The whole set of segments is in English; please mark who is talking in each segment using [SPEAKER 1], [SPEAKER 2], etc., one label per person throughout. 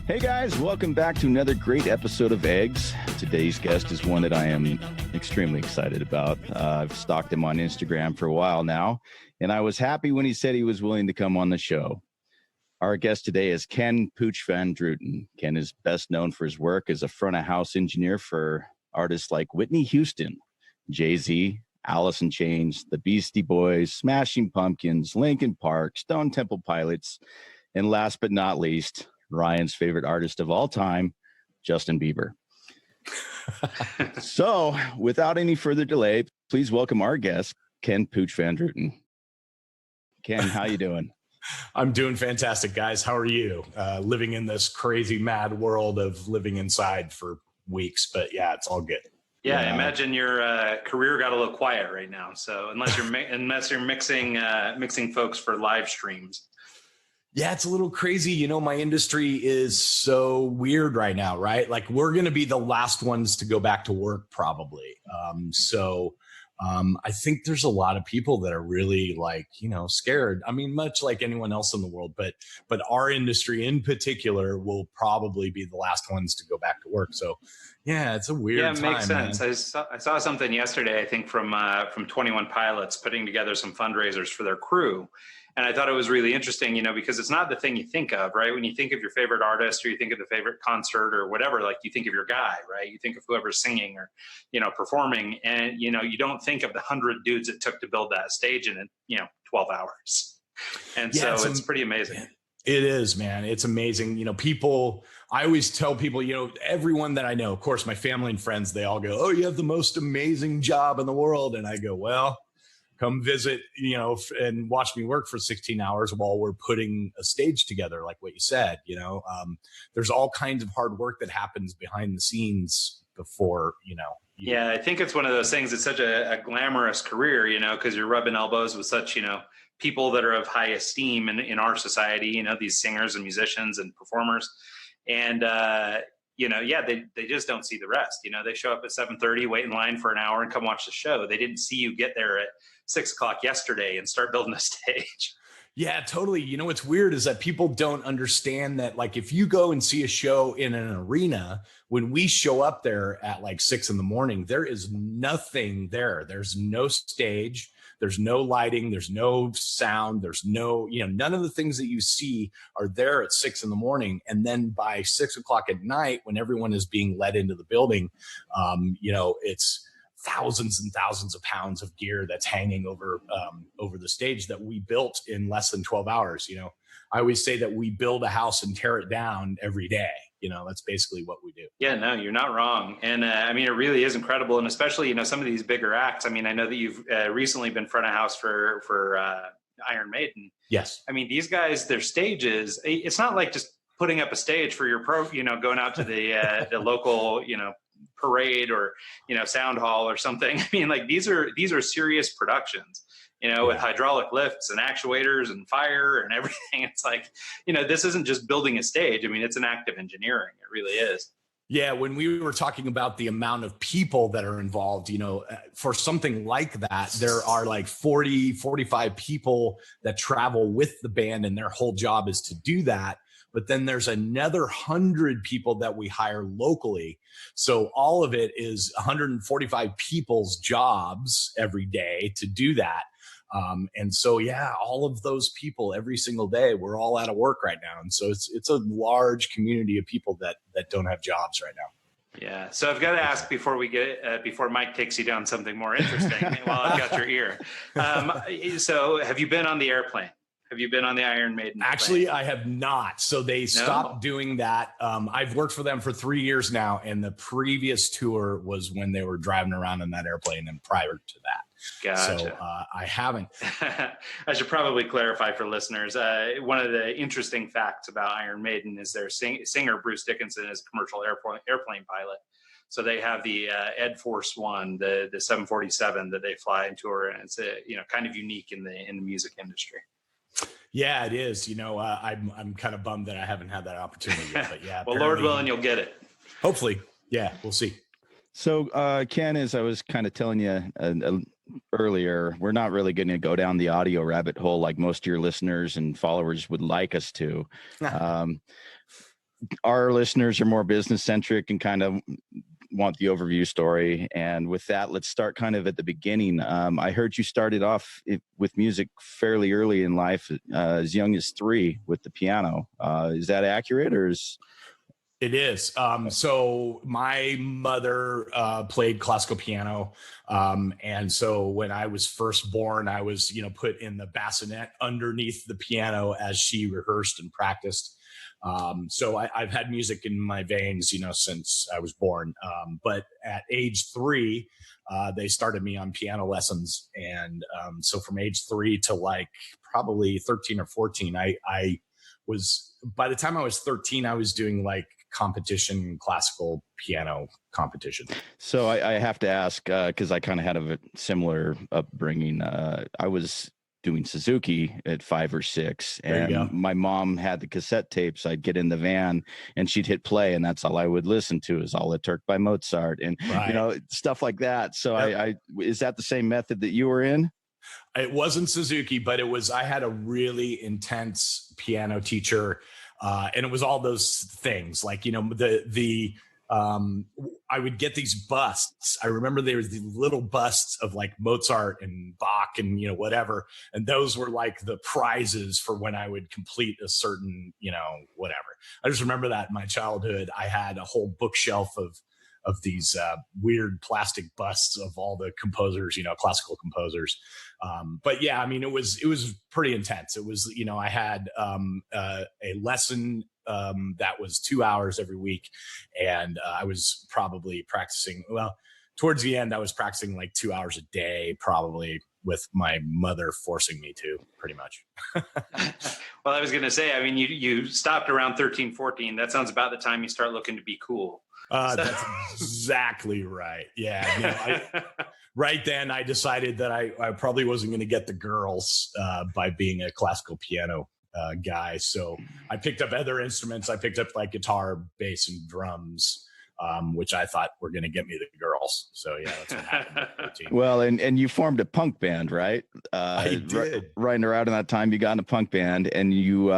[SPEAKER 1] Hey guys, welcome back to another great episode of Eggs. Today's guest is one that I am extremely excited about. I've stalked him on Instagram for a while now, and I was happy when he said he was willing to come on the show. Our guest today is Ken Pooch Van Druten. Ken is best known for his work as a front-of-house engineer for artists like Whitney Houston, Jay-Z, Alice in Chains, the Beastie Boys, Smashing Pumpkins, Linkin Park, Stone Temple Pilots, and last but not least, Ryan's favorite artist of all time, Justin Bieber. So, without any further delay, please welcome our guest, Ken Pooch Van Druten. Ken, how you doing?
[SPEAKER 2] I'm doing fantastic, guys. How are you? Living in this crazy, mad world of living inside for weeks, but yeah, it's all good.
[SPEAKER 3] Yeah, I imagine your career got a little quiet right now. So unless you're mixing folks for live streams.
[SPEAKER 2] Yeah, it's a little crazy. You know, my industry is so weird right now, right? Like we're going to be the last ones to go back to work probably. I think there's a lot of people that are really like, you know, scared. I mean, much like anyone else in the world, but our industry in particular will probably be the last ones to go back to work. So yeah, it's a weird time.
[SPEAKER 3] Yeah, it makes sense. Man. I saw something yesterday, I think from 21 Pilots putting together some fundraisers for their crew. And I thought it was really interesting, you know, because it's not the thing you think of, right? When you think of your favorite artist or you think of the favorite concert or whatever, like you think of your guy, right? You think of whoever's singing or, you know, performing. And, you know, you don't think of the 100 dudes it took to build that stage in, 12 hours. And yeah, so it's pretty amazing.
[SPEAKER 2] It is, man. It's amazing. You know, I always tell people, you know, everyone that I know, of course, my family and friends, they all go, oh, you have the most amazing job in the world. And I go, well, come visit, you know, and watch me work for 16 hours while we're putting a stage together, like what you said, you know. There's all kinds of hard work that happens behind the scenes before, you know.
[SPEAKER 3] Yeah, I think it's one of those things. It's such a glamorous career, you know, because you're rubbing elbows with such, you know, people that are of high esteem in our society, you know, these singers and musicians and performers. And, they just don't see the rest. You know, they show up at 7:30, wait in line for an hour and come watch the show. They didn't see you get there at 6:00 yesterday and start building a stage.
[SPEAKER 2] Yeah, totally. You know, what's weird is that people don't understand that, like, if you go and see a show in an arena, when we show up there at like 6 a.m, there is nothing there. There's no stage. There's no lighting. There's no sound. There's no, you know, none of the things that you see are there at 6 a.m. And then by 6 o'clock at night, when everyone is being led into the building, you know, it's thousands and thousands of pounds of gear that's hanging over the stage that we built in less than 12 hours. You know, I always say that we build a house and tear it down every day. You know, that's basically what we do.
[SPEAKER 3] Yeah, no, you're not wrong. And I mean, it really is incredible. And especially, you know, some of these bigger acts. I mean, I know that you've recently been front of house for Iron Maiden.
[SPEAKER 2] Yes.
[SPEAKER 3] I mean, these guys, their stages, it's not like just putting up a stage for your going out to the local, you know, parade or, you know, sound hall or something. I mean, like these are serious productions, you know, with hydraulic lifts and actuators and fire and everything. It's like, you know, this isn't just building a stage. I mean, it's an act of engineering. It really is.
[SPEAKER 2] Yeah, when we were talking about the amount of people that are involved, you know, for something like that, there are like 40, 45 people that travel with the band and their whole job is to do that. But then there's another 100 people that we hire locally. So all of it is 145 people's jobs every day to do that. And so, yeah, all of those people every single day, we're all out of work right now. And so it's a large community of people that don't have jobs right now.
[SPEAKER 3] Yeah. So I've got to ask before Mike takes you down something more interesting while I've got your ear. So have you been on the airplane? Have you been on the Iron Maiden?
[SPEAKER 2] Actually, plane? I have not. So they stopped doing that. I've worked for them for 3 years now. And the previous tour was when they were driving around in that airplane and prior to that.
[SPEAKER 3] Gotcha.
[SPEAKER 2] So I haven't.
[SPEAKER 3] I should probably clarify for listeners. One of the interesting facts about Iron Maiden is their singer, Bruce Dickinson, is a commercial airplane pilot. So they have the Ed Force One, the 747 that they fly and tour. And it's kind of unique in the music industry.
[SPEAKER 2] Yeah, it is. You know, I'm kind of bummed that I haven't had that opportunity yet, but yeah.
[SPEAKER 3] Well, Lord willing, you'll get it.
[SPEAKER 2] Hopefully. Yeah, we'll see.
[SPEAKER 1] So, Ken, as I was kind of telling you earlier, we're not really going to go down the audio rabbit hole like most of your listeners and followers would like us to. our listeners are more business centric and kind of want the overview story. And with that, let's start kind of at the beginning. I heard you started off with music fairly early in life, as young as 3 with the piano. Is that accurate, or is...
[SPEAKER 2] It is. So my mother played classical piano. And so when I was first born, I was, put in the bassinet underneath the piano as she rehearsed and practiced. So I've had music in my veins, since I was born. But at age 3, they started me on piano lessons. And so from age 3 to like probably 13 or 14, I was, by the time I was 13, I was doing like competition, classical piano competition.
[SPEAKER 1] So I have to ask, because I kind of had a similar upbringing. I was doing Suzuki at 5 or 6, and my mom had the cassette tapes. I'd get in the van and she'd hit play, and that's all I would listen to is All the Turk by Mozart and stuff like that. So I is that the same method that you were in?
[SPEAKER 2] It wasn't Suzuki, but I had a really intense piano teacher. And it was all those things like, I would get these busts. I remember there was these little busts of like Mozart and Bach and, whatever. And those were like the prizes for when I would complete a certain, whatever. I just remember that in my childhood, I had a whole bookshelf of these weird plastic busts of all the composers, classical composers. But yeah, I mean, it was pretty intense. It was, I had a lesson that was 2 hours every week. And I was probably practicing, towards the end, I was practicing like 2 hours a day, probably, with my mother forcing me to, pretty much.
[SPEAKER 3] Well, I was going to say, I mean, you stopped around 13, 14. That sounds about the time you start looking to be cool.
[SPEAKER 2] That's exactly right. Yeah. Right then I decided that I probably wasn't going to get the girls by being a classical piano guy. So I picked up other instruments. I picked up like guitar, bass, and drums, which I thought were going to get me the girls. So yeah, that's what happened.
[SPEAKER 1] Well, and you formed a punk band, right?
[SPEAKER 2] I did.
[SPEAKER 1] Right around that time, you got in a punk band, and you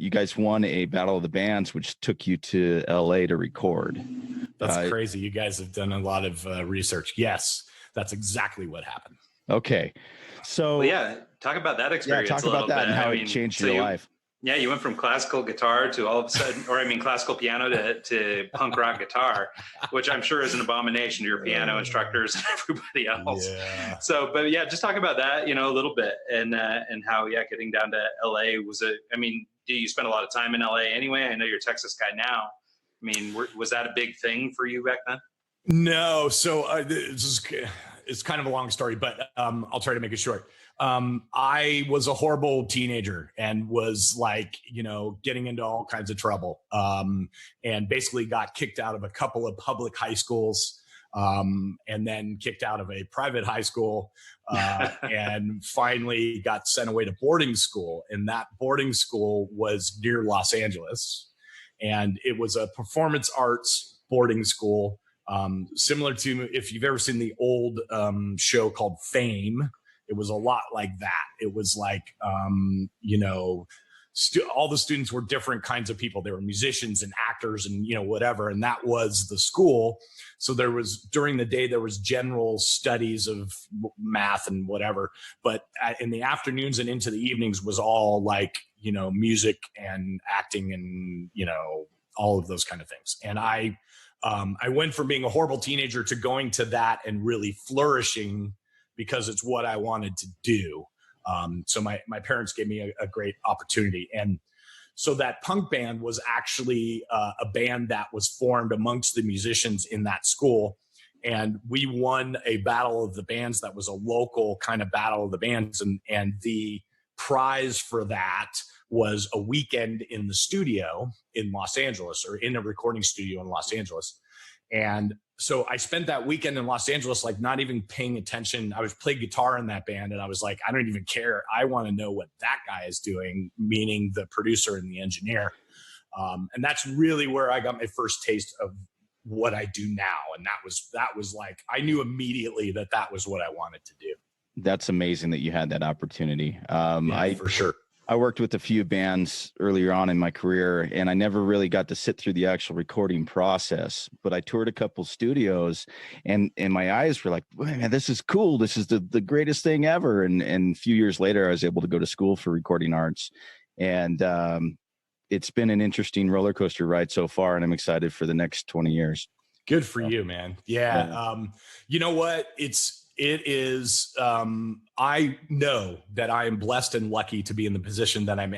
[SPEAKER 1] guys won a Battle of the Bands, which took you to LA to record.
[SPEAKER 2] That's crazy. You guys have done a lot of research. Yes, that's exactly what happened.
[SPEAKER 1] Okay. So
[SPEAKER 3] talk about that experience.
[SPEAKER 1] Talk about that and how it changed your life.
[SPEAKER 3] Yeah, you went from classical guitar to all of a sudden, classical piano to punk rock guitar, which I'm sure is an abomination to your piano instructors and everybody else.
[SPEAKER 2] Yeah.
[SPEAKER 3] So, but yeah, just talk about that, a little bit, and how getting down to LA do you spend a lot of time in LA anyway? I know you're a Texas guy now. I mean, was that a big thing for you back then?
[SPEAKER 2] No. So it's kind of a long story, but I'll try to make it short. I was a horrible teenager and was like, getting into all kinds of trouble, and basically got kicked out of a couple of public high schools, and then kicked out of a private high school, and finally got sent away to boarding school. And that boarding school was near Los Angeles. And it was a performance arts boarding school, similar to, if you've ever seen the old show called Fame. It was a lot like that. It was like, all the students were different kinds of people. They were musicians and actors and, whatever. And that was the school. So during the day, there was general studies of math and whatever. But in the afternoons and into the evenings was all like, music and acting and, all of those kind of things. And I went from being a horrible teenager to going to that and really flourishing because it's what I wanted to do. So my parents gave me a great opportunity. And so that punk band was actually a band that was formed amongst the musicians in that school. And we won a Battle of the Bands that was a local kind of Battle of the Bands. And the prize for that was a weekend in the studio in Los Angeles, or in a recording studio in Los Angeles. And so I spent that weekend in Los Angeles, like not even paying attention. I was playing guitar in that band, and I was like, I don't even care. I want to know what that guy is doing, meaning the producer and the engineer. And that's really where I got my first taste of what I do now. And that was like, I knew immediately that was what I wanted to do.
[SPEAKER 1] That's amazing that you had that opportunity.
[SPEAKER 2] For sure.
[SPEAKER 1] I worked with a few bands earlier on in my career, and I never really got to sit through the actual recording process, but I toured a couple studios, and my eyes were like, man, this is cool. This is the greatest thing ever. And a few years later, I was able to go to school for recording arts, and it's been an interesting roller coaster ride so far, and I'm excited for the next 20 years.
[SPEAKER 2] Good for you, man. Yeah. You know what? It is, I know that I am blessed and lucky to be in the position that I'm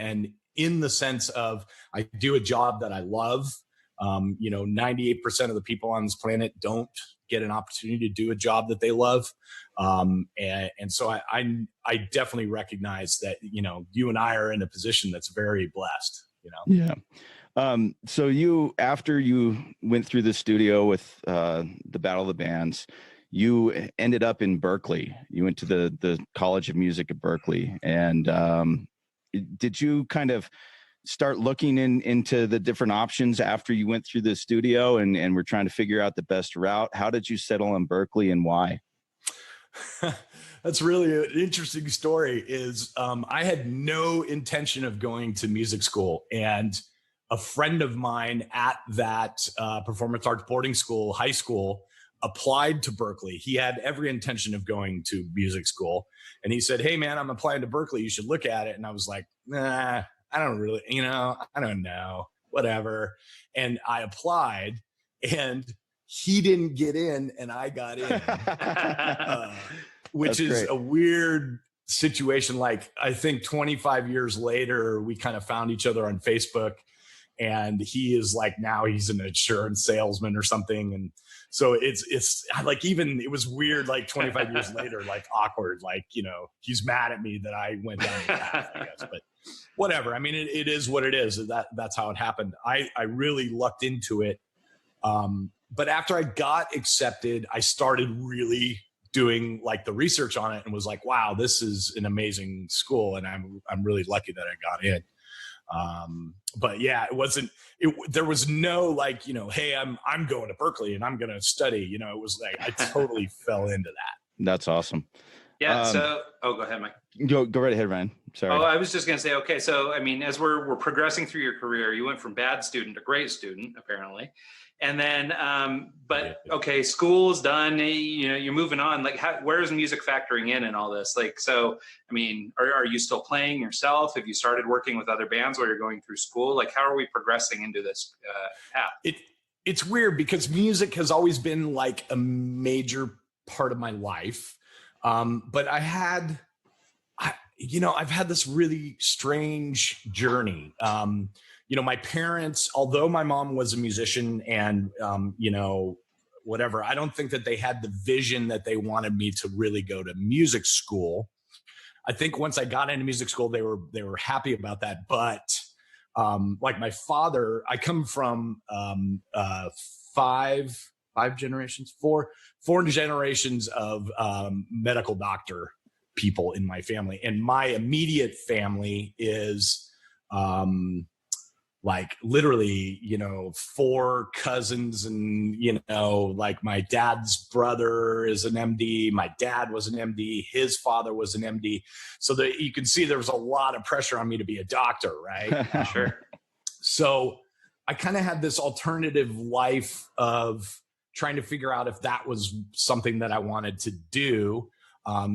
[SPEAKER 2] in the sense of I do a job that I love. 98% of the people on this planet don't get an opportunity to do a job that they love. And so I definitely recognize that, you and I are in a position that's very blessed,
[SPEAKER 1] Yeah. So after you went through the studio with the Battle of the Bands, you ended up in Berkeley. You went to the College of Music at Berkeley. And did you kind of start looking into the different options after you went through the studio and were trying to figure out the best route? How did you settle on Berkeley, and why?
[SPEAKER 2] That's really an interesting story. I had no intention of going to music school, and a friend of mine at that performance arts boarding school, high school, applied to Berkeley. He had every intention of going to music school. And he said, hey man, I'm applying to Berkeley. You should look at it. And I was like, nah, I don't really, I don't know, whatever. And I applied, and he didn't get in and I got in, which is great. A weird situation. Like, I think 25 years later, we kind of found each other on Facebook, and he is like, now he's an insurance salesman or something. And so it's like, even it was weird, like 25 years later, like awkward, like, he's mad at me that I went down the path, I guess, but whatever. I mean, it is what it is. That's how it happened. I really lucked into it. But after I got accepted, I started really doing like the research on it and was like, wow, this is an amazing school. And I'm really lucky that I got in. But yeah, there was no like, hey, I'm going to Berkeley and I'm going to study, it was like, I totally fell into that.
[SPEAKER 1] That's awesome.
[SPEAKER 3] Yeah. Go ahead, Mike.
[SPEAKER 1] Go right ahead, Ryan. Sorry.
[SPEAKER 3] Oh, I was just going to say, okay. So, I mean, as we're progressing through your career, you went from bad student to great student, apparently. And then, okay, school's done, you're moving on. Like, where's music factoring in and all this? Like, so, I mean, are you still playing yourself? Have you started working with other bands while you're going through school? Like, how are we progressing into this path?
[SPEAKER 2] It's weird because music has always been like a major part of my life. But I've had this really strange journey. My parents, although my mom was a musician and, whatever, I don't think that they had the vision that they wanted me to really go to music school. I think once I got into music school, they were happy about that. But like my father, I come from four generations of medical doctor people in my family. And my immediate family is like literally, 4 cousins, and, like my dad's brother is an MD. My dad was an MD. His father was an MD. So that you can see there was a lot of pressure on me to be a doctor, right?
[SPEAKER 3] Sure.
[SPEAKER 2] So I kind of had this alternative life of trying to figure out if that was something that I wanted to do.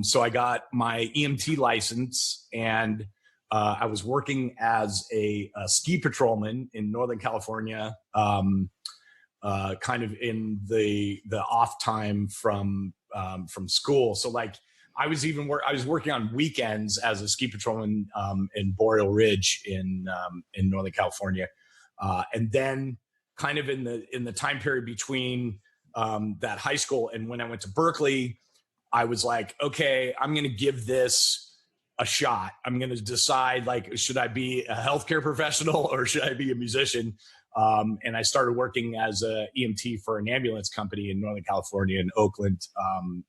[SPEAKER 2] So I got my EMT license, and I was working as a ski patrolman in Northern California, kind of in the off time from school. So like I was working on weekends as a ski patrolman in Boreal Ridge in Northern California, and then kind of in the time period between that high school and when I went to Berkeley, I was like, okay, I'm going to give this a shot. I'm going to decide, like, should I be a healthcare professional or should I be a musician? And I started working as a EMT for an ambulance company in Northern California in Oakland,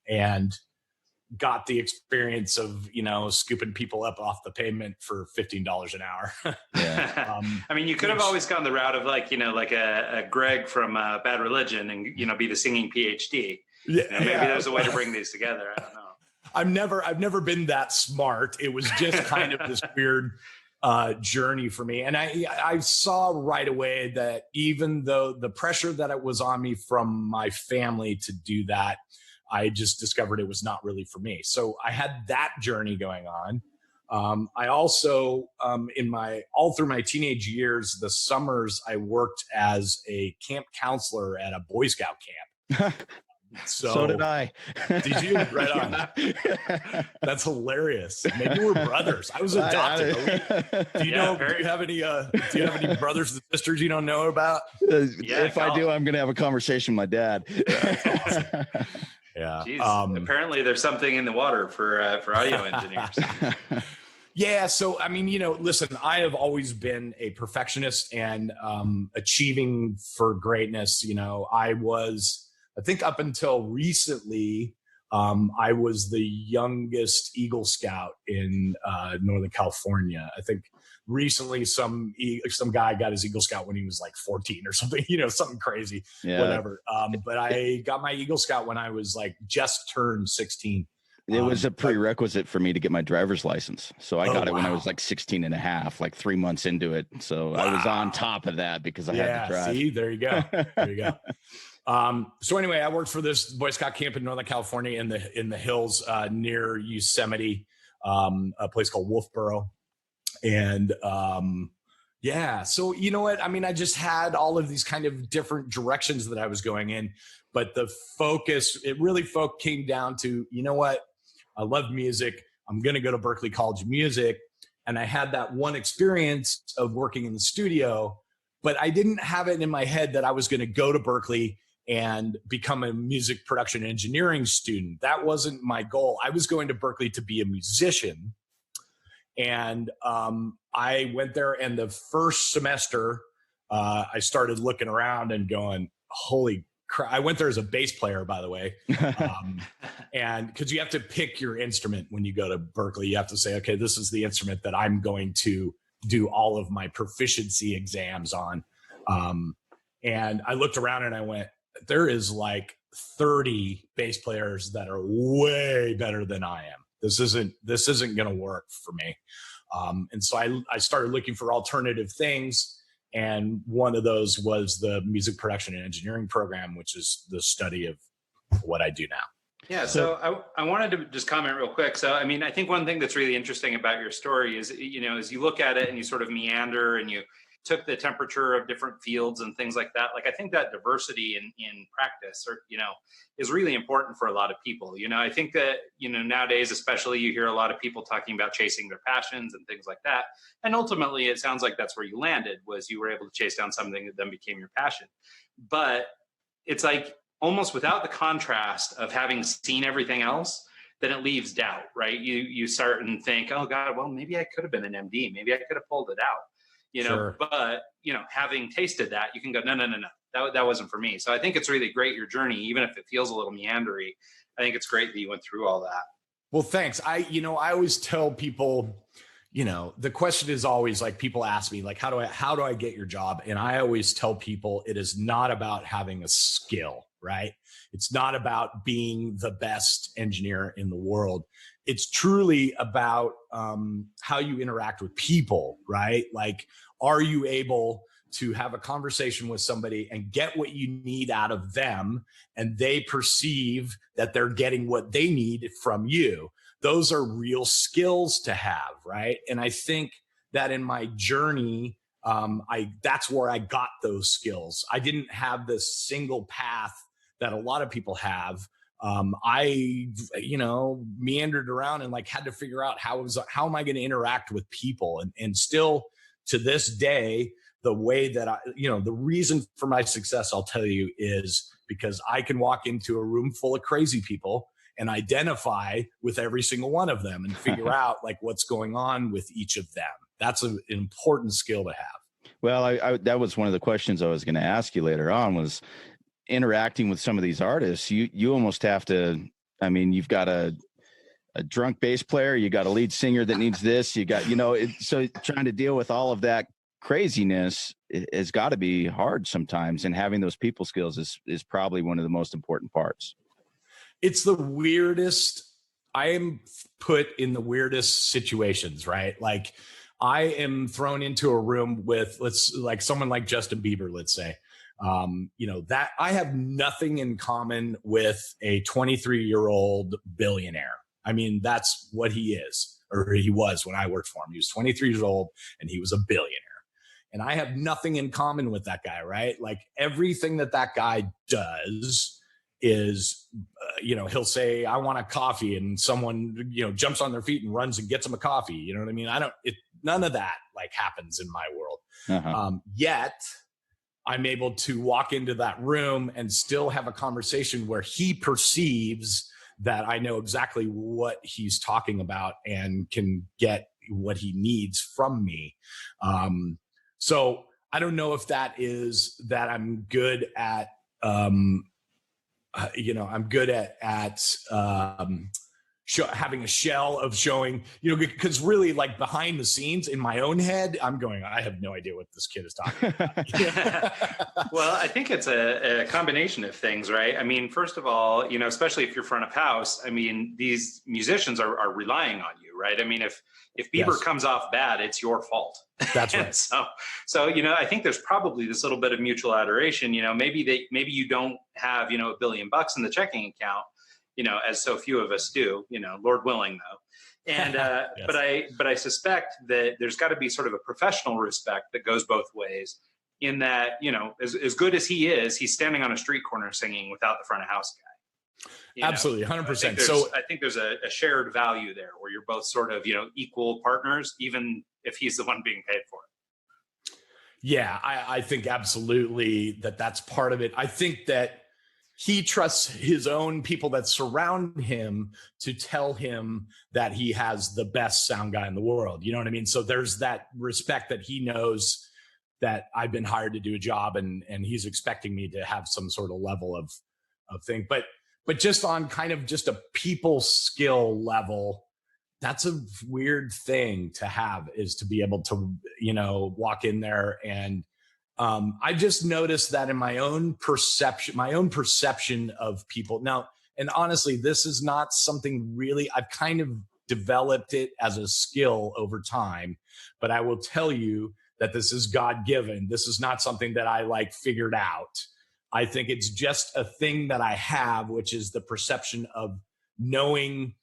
[SPEAKER 2] and got the experience of, scooping people up off the pavement for $15 an hour.
[SPEAKER 1] Yeah.
[SPEAKER 3] I mean, you could have always gone the route of like a Greg from Bad Religion and, be the singing PhD.
[SPEAKER 2] Yeah,
[SPEAKER 3] maybe there's a way to bring these together. I don't know.
[SPEAKER 2] I've never been that smart. It was just kind of this weird journey for me. And I saw right away that even though the pressure that it was on me from my family to do that, I just discovered it was not really for me. So I had that journey going on. I also, all through my teenage years, the summers, I worked as a camp counselor at a Boy Scout camp.
[SPEAKER 1] So did I.
[SPEAKER 2] Did you? Right on. That's hilarious. Maybe we're brothers. I was adopted. Do you have any brothers and sisters you don't know about?
[SPEAKER 1] If I do, I'm going to have a conversation with my dad.
[SPEAKER 2] Yeah.
[SPEAKER 3] Jeez, apparently there's something in the water for audio engineers.
[SPEAKER 2] Yeah. So, I mean, listen, I have always been a perfectionist and achieving for greatness. I think up until recently, I was the youngest Eagle Scout in Northern California. I think recently some guy got his Eagle Scout when he was like 14 or something, something crazy, whatever. But I got my Eagle Scout when I was like just turned 16.
[SPEAKER 1] It was a prerequisite for me to get my driver's license. So I got it when I was like 16 and a half, like 3 months into it. So I was on top of that because I had to drive.
[SPEAKER 2] See, there you go. There you go. So anyway, I worked for this Boy Scout camp in Northern California in the hills near Yosemite, a place called Wolfboro. And so you know what? I mean, I just had all of these kind of different directions that I was going in, but the focus, it really came down to, you know what? I love music. I'm going to go to Berkeley College of Music. And I had that one experience of working in the studio, but I didn't have it in my head that I was going to go to Berkeley and become a music production engineering student. That wasn't my goal. I was going to Berkeley to be a musician. And I went there, and the first semester, I started looking around and going, holy crap. I went there as a bass player, by the way. And because you have to pick your instrument when you go to Berkeley, you have to say, okay, this is the instrument that I'm going to do all of my proficiency exams on. And I looked around and I went, there is like 30 bass players that are way better than I am. This isn't going to work for me. And so I started looking for alternative things. And one of those was the music production and engineering program, which is the study of what I do now.
[SPEAKER 3] Yeah. So I wanted to just comment real quick. So, I mean, I think one thing that's really interesting about your story is, as you look at it and you sort of meander and you took the temperature of different fields and things like that. Like, I think that diversity in practice is really important for a lot of people. I think that, nowadays, especially, you hear a lot of people talking about chasing their passions and things like that. And ultimately, it sounds like that's where you landed, was you were able to chase down something that then became your passion. But it's like almost without the contrast of having seen everything else, then it leaves doubt, right? You start and think, oh God, well, maybe I could have been an MD. Maybe I could have pulled it out.
[SPEAKER 2] Sure.
[SPEAKER 3] But, having tasted that, you can go, no, that wasn't for me. So I think it's really great, your journey, even if it feels a little meandery. I think it's great that you went through all that.
[SPEAKER 2] Well, thanks. I always tell people, the question is always like, people ask me like, how do I get your job? And I always tell people it is not about having a skill, right? It's not about being the best engineer in the world. It's truly about how you interact with people, right? Like, are you able to have a conversation with somebody and get what you need out of them, and they perceive that they're getting what they need from you? Those are real skills to have, right? And I think that in my journey, that's where I got those skills. I didn't have this single path that a lot of people have. I meandered around and like had to figure out how am I going to interact with people, and still to this day, the way that the reason for my success, I'll tell you, is because I can walk into a room full of crazy people and identify with every single one of them and figure out like what's going on with each of them. That's an important skill to have.
[SPEAKER 1] Well, I that was one of the questions I was going to ask you later on, was interacting with some of these artists. You almost have to, I mean, you've got a drunk bass player, you got a lead singer that needs this, you got, so trying to deal with all of that craziness has got to be hard sometimes. And having those people skills is probably one of the most important parts.
[SPEAKER 2] It's the weirdest. I am put in the weirdest situations, right? Like, I am thrown into a room with like someone like Justin Bieber, let's say, that I have nothing in common with a 23-year-old billionaire. I mean, that's what he is, or he was when I worked for him. He was 23 years old and he was a billionaire. And I have nothing in common with that guy, right? Like everything that guy does is, he'll say, I want a coffee, and someone, jumps on their feet and runs and gets him a coffee. You know what I mean? None of that like happens in my world. Yet I'm able to walk into that room and still have a conversation where he perceives that I know exactly what he's talking about and can get what he needs from me. So I don't know if that is that I'm good at, I'm good at having a shell of showing, because really like behind the scenes in my own head, I'm going, I have no idea what this kid is talking about.
[SPEAKER 3] Well, I think it's a combination of things, right? I mean, first of all, especially if you're front of house, I mean, these musicians are relying on you, right? I mean, if Bieber comes off bad, it's your fault.
[SPEAKER 2] That's right.
[SPEAKER 3] so, I think there's probably this little bit of mutual adoration. Maybe you don't have, $1 billion in the checking account, as so few of us do, Lord willing though. And, yes. but I suspect that there's got to be sort of a professional respect that goes both ways, in that, as good as he is, he's standing on a street corner singing without the front of house guy.
[SPEAKER 2] Absolutely. 100%.
[SPEAKER 3] I think there's a shared value there where you're both sort of, equal partners, even if he's the one being paid for it.
[SPEAKER 2] Yeah, I think absolutely that's part of it. I think that he trusts his own people that surround him to tell him that he has the best sound guy in the world. You know what I mean? So there's that respect that he knows that I've been hired to do a job, and he's expecting me to have some sort of level of thing. But just on kind of just a people skill level, that's a weird thing to have, is to be able to, walk in there. And I just noticed that in my own perception of people now. And honestly, this is not something really, I've kind of developed it as a skill over time, but I will tell you that this is God-given. This is not something that I like figured out. I think it's just a thing that I have, which is the perception of knowing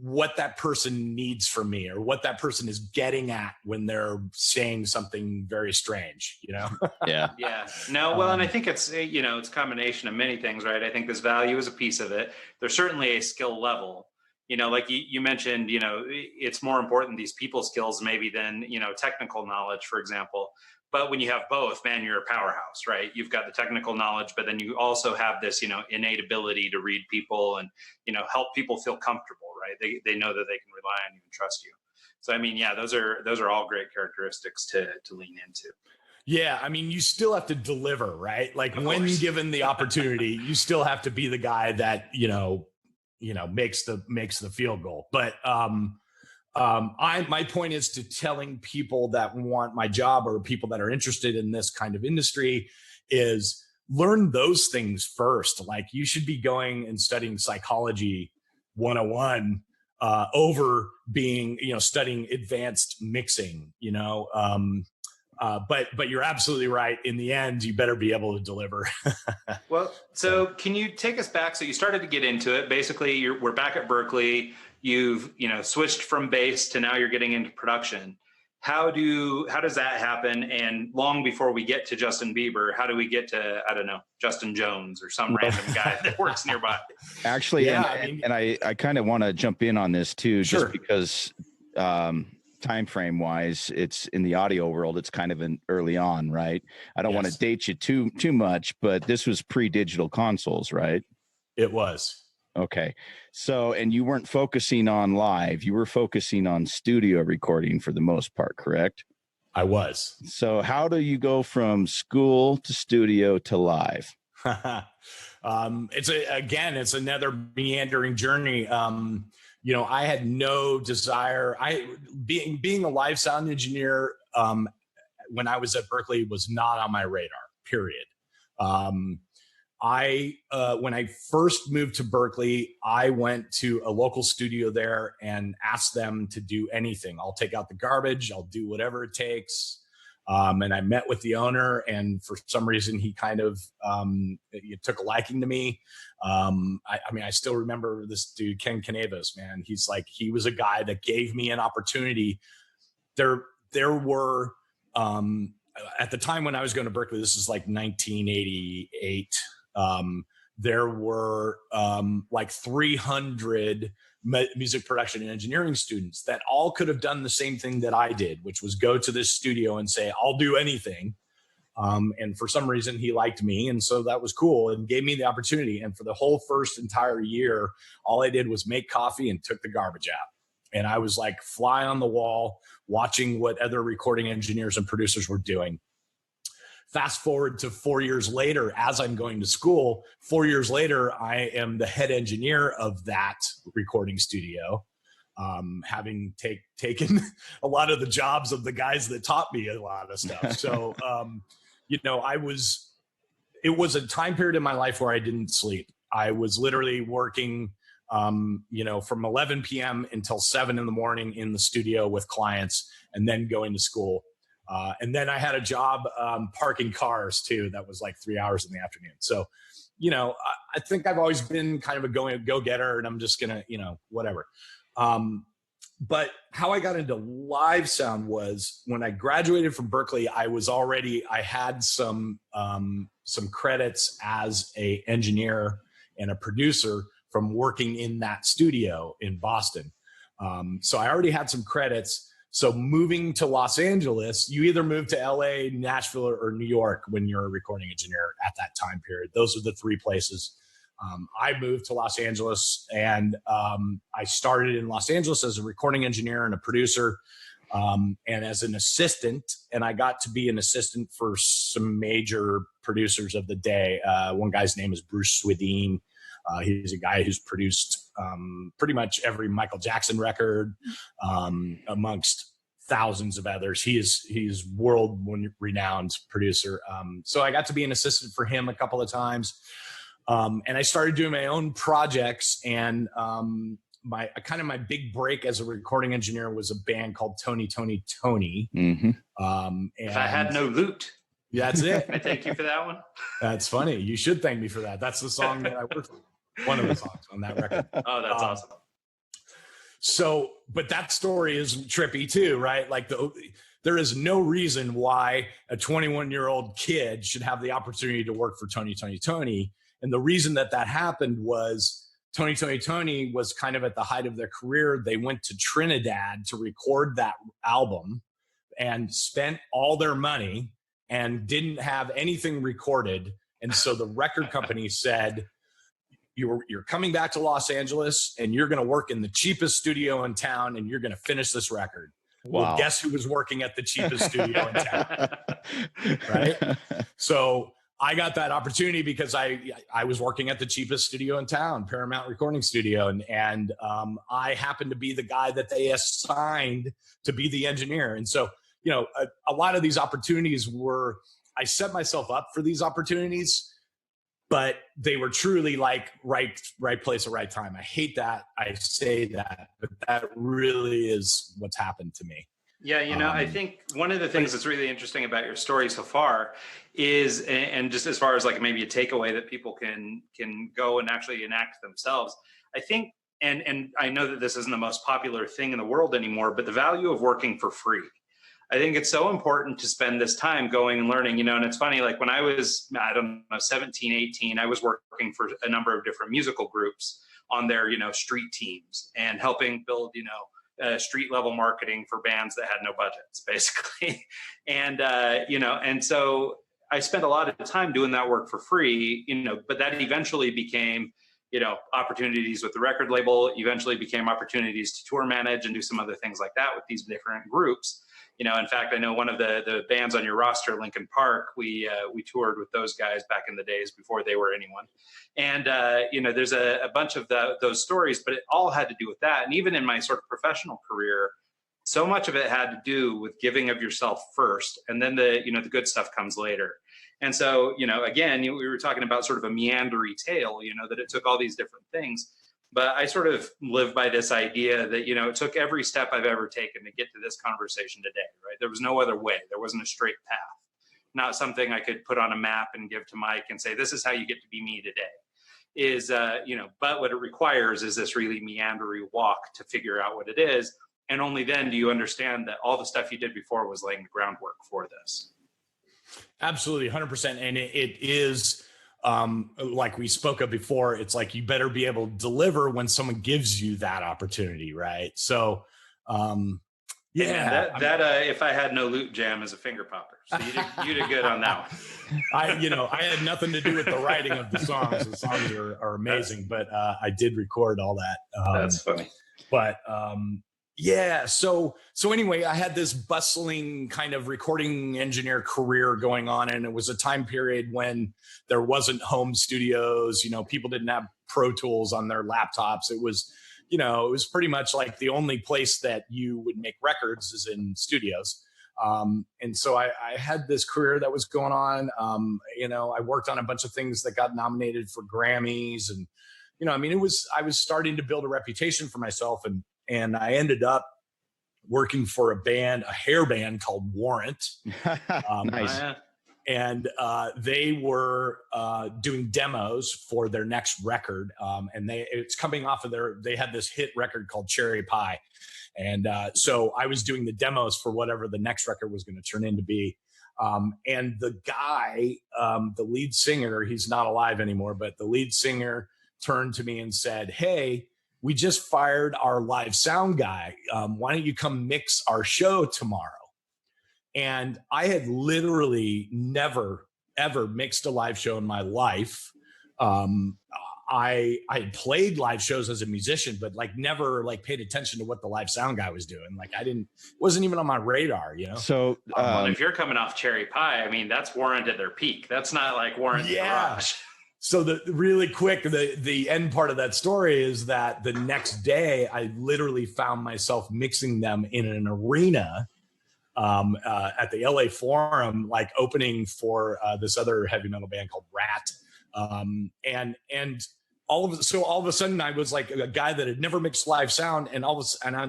[SPEAKER 2] what that person needs from me, or what that person is getting at when they're saying something very strange,
[SPEAKER 1] Yeah.
[SPEAKER 3] Yeah. No, well, and I think it's, it's a combination of many things, right? I think this value is a piece of it. There's certainly a skill level, like you mentioned, it's more important, these people skills maybe than, technical knowledge, for example. But when you have both, man, you're a powerhouse, right? You've got the technical knowledge, but then you also have this, innate ability to read people and, help people feel comfortable, right? They know that they can rely on you and trust you. So, I mean, yeah, those are all great characteristics to lean into.
[SPEAKER 2] Yeah. I mean, you still have to deliver, right? Like when given the opportunity, you still have to be the guy that, makes the field goal. But, my point is to telling people that want my job, or people that are interested in this kind of industry, is learn those things first. Like you should be going and studying psychology 101 over being, studying advanced mixing, but you're absolutely right. In the end, you better be able to deliver.
[SPEAKER 3] Well, so can you take us back? So you started to get into it. Basically, we're back at Berkeley. You've switched from bass to now you're getting into production. How does that happen? And long before we get to Justin Bieber, how do we get to, I don't know, Justin Jones or some random guy that works nearby?
[SPEAKER 1] Actually, yeah, I kind of want to jump in on this too,
[SPEAKER 2] Sure.
[SPEAKER 1] just because time frame wise, it's in the audio world, it's kind of an early on, right? I don't want to date you too much, but this was pre-digital consoles, right?
[SPEAKER 2] It was.
[SPEAKER 1] Okay. So, and you weren't focusing on live, you were focusing on studio recording for the most part, correct?
[SPEAKER 2] I was.
[SPEAKER 1] So how do you go from school to studio to live?
[SPEAKER 2] It's another meandering journey. I had no desire. Being a live sound engineer when I was at Berkeley was not on my radar, period. When I first moved to Berkeley, I went to a local studio there and asked them to do anything. I'll take out the garbage. I'll do whatever it takes. And I met with the owner, and for some reason, he kind of he took a liking to me. I still remember this dude, Ken Canavas, man. He was a guy that gave me an opportunity. There were, at the time when I was going to Berkeley, this is like 1988. There were like 300 music production and engineering students that all could have done the same thing that I did, which was go to this studio and say, I'll do anything. And for some reason he liked me. And so that was cool and gave me the opportunity. And for the whole first entire year, all I did was make coffee and took the garbage out. And I was like fly on the wall, watching what other recording engineers and producers were doing. Fast forward to 4 years later, as I'm going to school, 4 years later, I am the head engineer of that recording studio, having taken a lot of the jobs of the guys that taught me a lot of stuff. So, it was a time period in my life where I didn't sleep. I was literally working, from 11 p.m. until 7 in the morning in the studio with clients, and then going to school. And then I had a job parking cars too. That was like 3 hours in the afternoon. So, I think I've always been kind of a go-getter, and I'm just gonna, whatever. But how I got into live sound was when I graduated from Berkeley. I had some credits as a engineer and a producer from working in that studio in Boston. So I already had some credits. So moving to Los Angeles, you either move to LA, Nashville, or New York when you're a recording engineer at that time period. Those are the three places. I moved to Los Angeles, and I started in Los Angeles as a recording engineer and a producer, and as an assistant. And I got to be an assistant for some major producers of the day. One guy's name is Bruce Swedien. He's a guy who's produced pretty much every Michael Jackson record, amongst thousands of others. He's world renowned producer. So I got to be an assistant for him a couple of times. And I started doing my own projects, and my big break as a recording engineer was a band called Toni.
[SPEAKER 1] Mm-hmm.
[SPEAKER 3] And if I had no loot.
[SPEAKER 2] That's it.
[SPEAKER 3] I thank you for that one.
[SPEAKER 2] That's funny. You should thank me for that. That's the song that I worked with. One of the songs on that record.
[SPEAKER 3] Oh, that's awesome.
[SPEAKER 2] So, but that story is trippy too, right? Like there is no reason why a 21-year-old kid should have the opportunity to work for Toni. And the reason that happened was Toni was kind of at the height of their career. They went to Trinidad to record that album and spent all their money and didn't have anything recorded. And so the record company said, you're coming back to Los Angeles, and you're going to work in the cheapest studio in town, and you're going to finish this record. Wow. Well, guess who was working at the cheapest studio in town? Right? So I got that opportunity because I was working at the cheapest studio in town, Paramount Recording Studio. And I happened to be the guy that they assigned to be the engineer. And so, a lot of these opportunities I set myself up for these opportunities, but they were truly like right place at right time. I hate that I say that, but that really is what's happened to me.
[SPEAKER 3] Yeah, I think one of the things that's really interesting about your story so far is, and just as far as like maybe a takeaway that people can go and actually enact themselves, I think, and I know that this isn't the most popular thing in the world anymore, but the value of working for free. I think it's so important to spend this time going and learning, and it's funny, like when I was, 17, 18, I was working for a number of different musical groups on their, street teams and helping build, street level marketing for bands that had no budgets, basically. And so I spent a lot of time doing that work for free, but that eventually became, opportunities with the record label, eventually became opportunities to tour manage and do some other things like that with these different groups. In fact, I know one of the bands on your roster, Linkin Park, we toured with those guys back in the days before they were anyone. And, there's a bunch of those stories, but it all had to do with that. And even in my sort of professional career, so much of it had to do with giving of yourself first. And then the good stuff comes later. And so, again, we were talking about sort of a meandering tale, that it took all these different things. But I sort of live by this idea that, it took every step I've ever taken to get to this conversation today, right? There was no other way. There wasn't a straight path. Not something I could put on a map and give to Mike and say, this is how you get to be me today. But what it requires is this really meandering walk to figure out what it is. And only then do you understand that all the stuff you did before was laying the groundwork for this.
[SPEAKER 2] Absolutely, 100%. And it is, like we spoke of before, it's like you better be able to deliver when someone gives you that opportunity, right? So,
[SPEAKER 3] if I had no loot jam as a finger popper, so you did good on that one.
[SPEAKER 2] I had nothing to do with the writing of the songs. The songs are amazing, but I did record all that.
[SPEAKER 3] That's funny.
[SPEAKER 2] But so anyway, I had this bustling kind of recording engineer career going on, and it was a time period when there wasn't home studios. People didn't have Pro Tools on their laptops. It was pretty much like the only place that you would make records is in studios. And so I had this career that was going on. I worked on a bunch of things that got nominated for Grammys, and I was starting to build a reputation for myself, and I ended up working for a hair band called Warrant.
[SPEAKER 1] Nice.
[SPEAKER 2] And they were doing demos for their next record. And it's coming off of they had this hit record called Cherry Pie. And so I was doing the demos for whatever the next record was going to turn into be. And the guy, the lead singer, he's not alive anymore, but the lead singer turned to me and said, "Hey, we just fired our live sound guy. Why don't you come mix our show tomorrow?" And I had literally never, ever mixed a live show in my life. I had played live shows as a musician, but never paid attention to what the live sound guy was doing. Wasn't even on my radar,
[SPEAKER 1] So
[SPEAKER 3] if you're coming off Cherry Pie, that's Warrant at their peak. That's not like Warrant Garage.
[SPEAKER 2] So really quick, the end part of that story is that the next day I literally found myself mixing them in an arena at the LA Forum, opening for this other heavy metal band called Rat. And all of a sudden I was like a guy that had never mixed live sound, and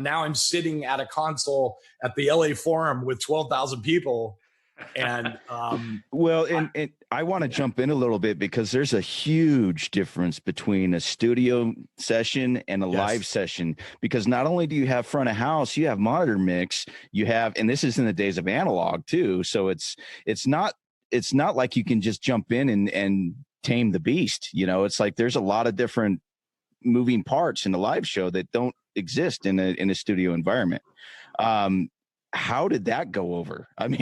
[SPEAKER 2] now I'm sitting at a console at the LA Forum with 12,000 people. And
[SPEAKER 1] and I want to jump in a little bit, because there's a huge difference between a studio session and a live session, because not only do you have front of house, you have monitor mix, and this is in the days of analog too. So it's not like you can just jump in and tame the beast. It's like there's a lot of different moving parts in the live show that don't exist in a studio environment. How did that go over? In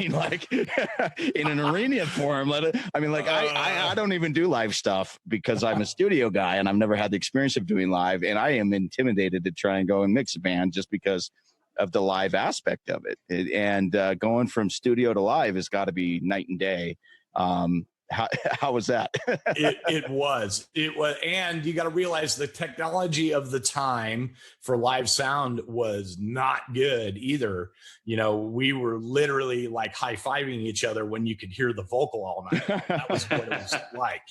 [SPEAKER 1] an arena forum, I don't even do live stuff because I'm a studio guy and I've never had the experience of doing live. And I am intimidated to try and go and mix a band just because of the live aspect of it. And going from studio to live has got to be night and day. How was that?
[SPEAKER 2] It was, and you got to realize the technology of the time for live sound was not good either. We were literally high-fiving each other when you could hear the vocal all night. That was what it was like.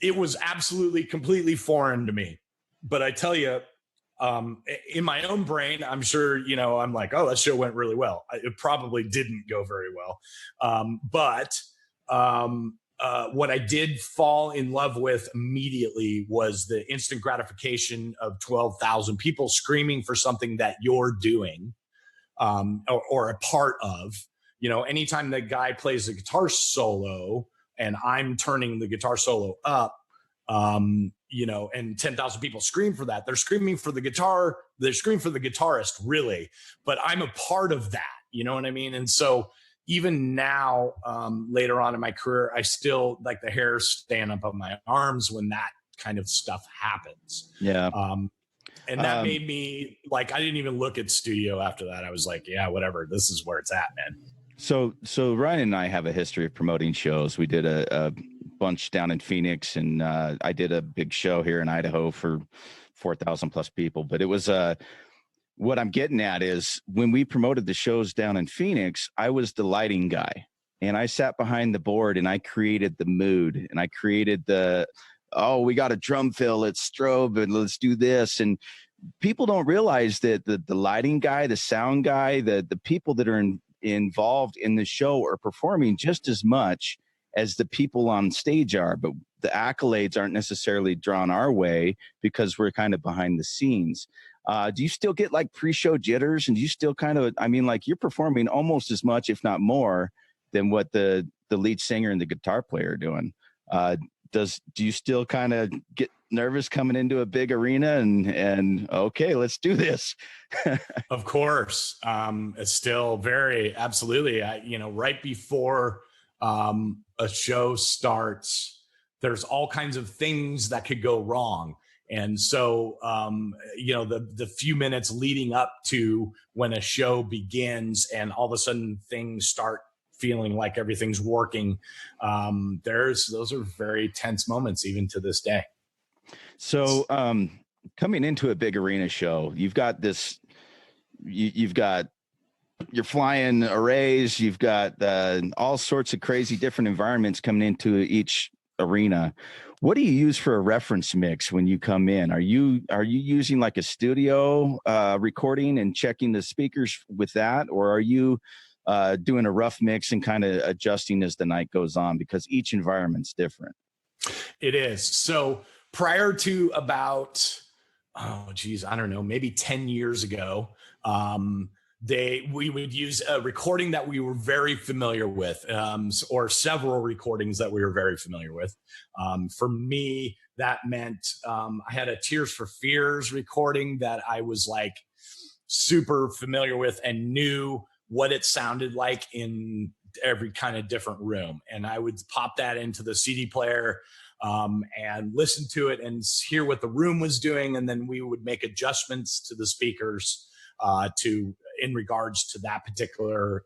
[SPEAKER 2] It was absolutely completely foreign to me. But I tell you, in my own brain, I'm sure, I'm like, oh, that show went really well. It probably didn't go very well. But what I did fall in love with immediately was the instant gratification of 12,000 people screaming for something that you're doing, or a part of. Anytime the guy plays a guitar solo and I'm turning the guitar solo up, and 10,000 people scream for that. They're screaming for the guitar. They're screaming for the guitarist, really. But I'm a part of that. You know what I mean? And so even now, later on in my career, I still the hair stand up on my arms when that kind of stuff happens.
[SPEAKER 1] Yeah.
[SPEAKER 2] And that made me I didn't even look at studio after that. I was like, yeah, whatever. This is where it's at, man.
[SPEAKER 1] So Ryan and I have a history of promoting shows. We did a bunch down in Phoenix, and I did a big show here in Idaho for 4,000 plus people. But it was what I'm getting at is when we promoted the shows down in Phoenix, I was the lighting guy. and I sat behind the board and I created the mood, and I created oh, we got a drum fill, let's strobe and let's do this. And people don't realize that the lighting guy, the sound guy, the people that are involved in the show are performing just as much as the people on stage are, but the accolades aren't necessarily drawn our way because we're kind of behind the scenes. Do you still get like pre-show jitters? And do you still kind of, I mean, like you're performing almost as much, if not more, than what the lead singer and the guitar player are doing. Do you still kind of get nervous coming into a big arena and okay, let's do this?
[SPEAKER 2] Of course. It's still very, absolutely. Right before a show starts, there's all kinds of things that could go wrong. And so, the few minutes leading up to when a show begins and all of a sudden things start feeling like everything's working, those are very tense moments even to this day.
[SPEAKER 1] So coming into a big arena show, you've got you're flying arrays, you've got all sorts of crazy different environments coming into each arena. What do you use for a reference mix when you come in? Are you using like a studio recording and checking the speakers with that, or are you doing a rough mix and kind of adjusting as the night goes on, because each environment's different?
[SPEAKER 2] It is. So prior to about, I don't know, maybe 10 years ago, we would use a recording that we were very familiar with, or several recordings that we were very familiar with. For me, that meant I had a Tears for Fears recording that I was like super familiar with and knew what it sounded like in every kind of different room. And I would pop that into the CD player and listen to it and hear what the room was doing. And then we would make adjustments to the speakers in regards to that particular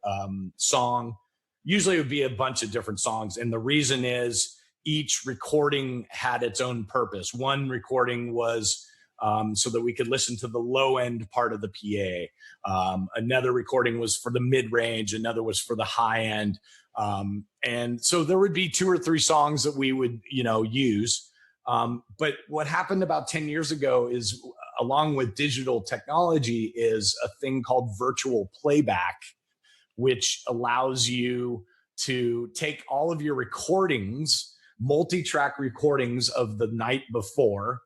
[SPEAKER 2] song. Usually it would be a bunch of different songs. And the reason is each recording had its own purpose. One recording was so that we could listen to the low end part of the PA. Another recording was for the mid range. Another was for the high end. And so there would be 2 or 3 songs that we would, use. But what happened about 10 years ago is, along with digital technology, is a thing called virtual playback, which allows you to take all of your recordings, multi-track recordings of the night before,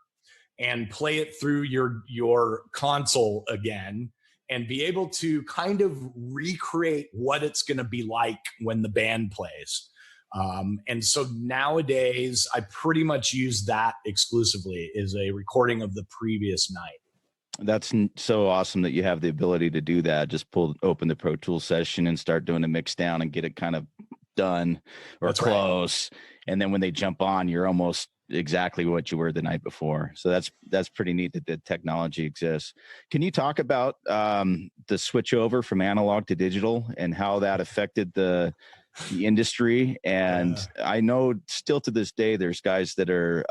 [SPEAKER 2] and play it through your console again and be able to kind of recreate what it's going to be like when the band plays. And so nowadays I pretty much use that exclusively as a recording of the previous night.
[SPEAKER 1] That's so awesome that you have the ability to do that. Just open the Pro Tools session and start doing a mix down and get it kind of done or
[SPEAKER 2] That's
[SPEAKER 1] close. Right. And then when they jump on, you're almost exactly what you were the night before. So that's pretty neat that the technology exists. Can you talk about the switch over from analog to digital and how that affected the industry? And I know still to this day, there's guys that are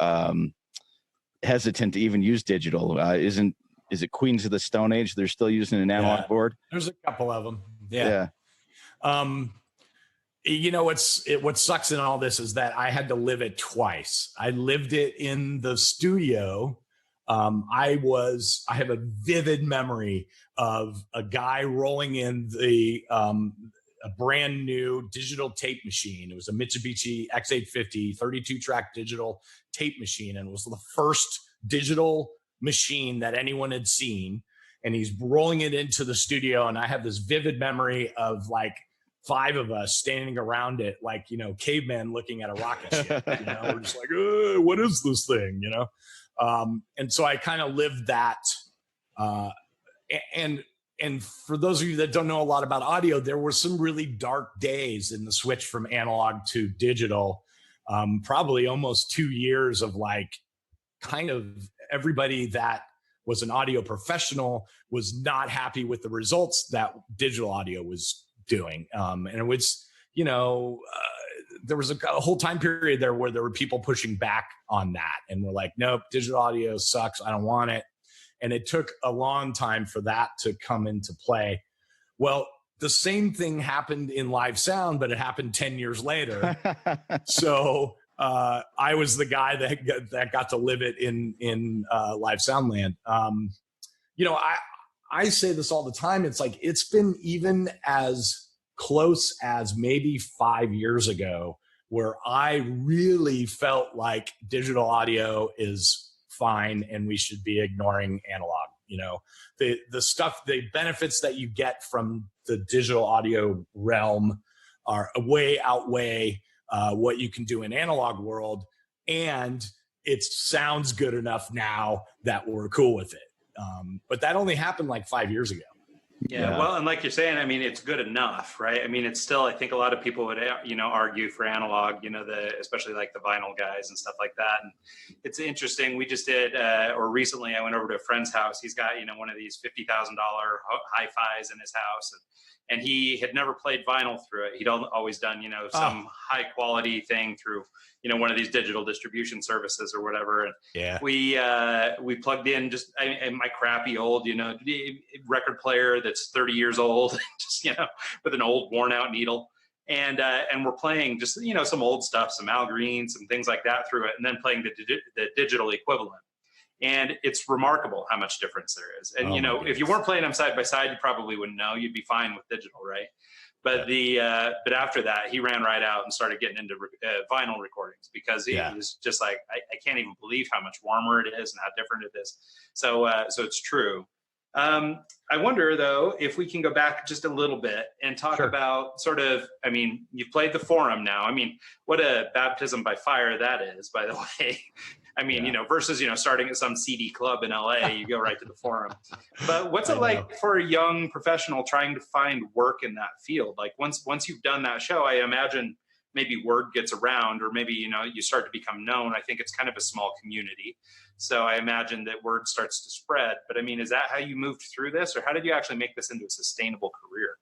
[SPEAKER 1] hesitant to even use digital. Is it Queens of the Stone Age? They're still using an analog board?
[SPEAKER 2] There's a couple of them. Yeah. What sucks in all this is that I had to live it twice. I lived it in the studio. I have a vivid memory of a guy rolling in a brand new digital tape machine. It was a Mitsubishi X850 32 track digital tape machine. And it was the first digital machine that anyone had seen. And he's rolling it into the studio. And I have this vivid memory of like 5 of us standing around it, like, cavemen looking at a rocket ship. We're just like, what is this thing? And so I kind of lived that. And for those of you that don't know a lot about audio, there were some really dark days in the switch from analog to digital. Probably almost 2 years of like kind of everybody that was an audio professional was not happy with the results that digital audio was doing. And it was, there was a whole time period there where there were people pushing back on that. And we're like, nope, digital audio sucks. I don't want it. And it took a long time for that to come into play. Well, the same thing happened in live sound, but it happened 10 years later. So I was the guy that got to live it in live sound land. I say this all the time. It's like, it's been even as close as maybe 5 years ago where I really felt like digital audio is fine and we should be ignoring analog. The stuff, the benefits that you get from the digital audio realm are outweigh what you can do in analog world. And it sounds good enough now that we're cool with it. But that only happened like 5 years ago.
[SPEAKER 3] Yeah, well, and like you're saying, I mean, it's good enough, right? I mean, it's still, I think a lot of people would, argue for analog, especially like the vinyl guys and stuff like that. And it's interesting. We just did, or recently I went over to a friend's house. He's got, one of these $50,000 hi-fis in his house. And he had never played vinyl through it. He'd always done, some high quality thing through, one of these digital distribution services or whatever. And we plugged in just my crappy old, record player that's 30 years old, just, with an old worn out needle. And we're playing just, some old stuff, some Al Green, some things like that through it, and then playing the digital equivalent. And it's remarkable how much difference there is. And, if you weren't playing them side by side, you probably wouldn't know. You'd be fine with digital, right? But but after that, he ran right out and started getting into vinyl recordings because he was just like, I can't even believe how much warmer it is and how different it is. So it's true. I wonder, though, if we can go back just a little bit and talk about sort of, I mean, you've played the Forum now. I mean, what a baptism by fire that is, by the way. I mean, versus, starting at some seedy club in LA, you go right to the Forum. But what's it like for a young professional trying to find work in that field? Like once you've done that show, I imagine maybe word gets around, or maybe, you start to become known. I think it's kind of a small community. So I imagine that word starts to spread. But I mean, is that how you moved through this, or how did you actually make this into a sustainable career?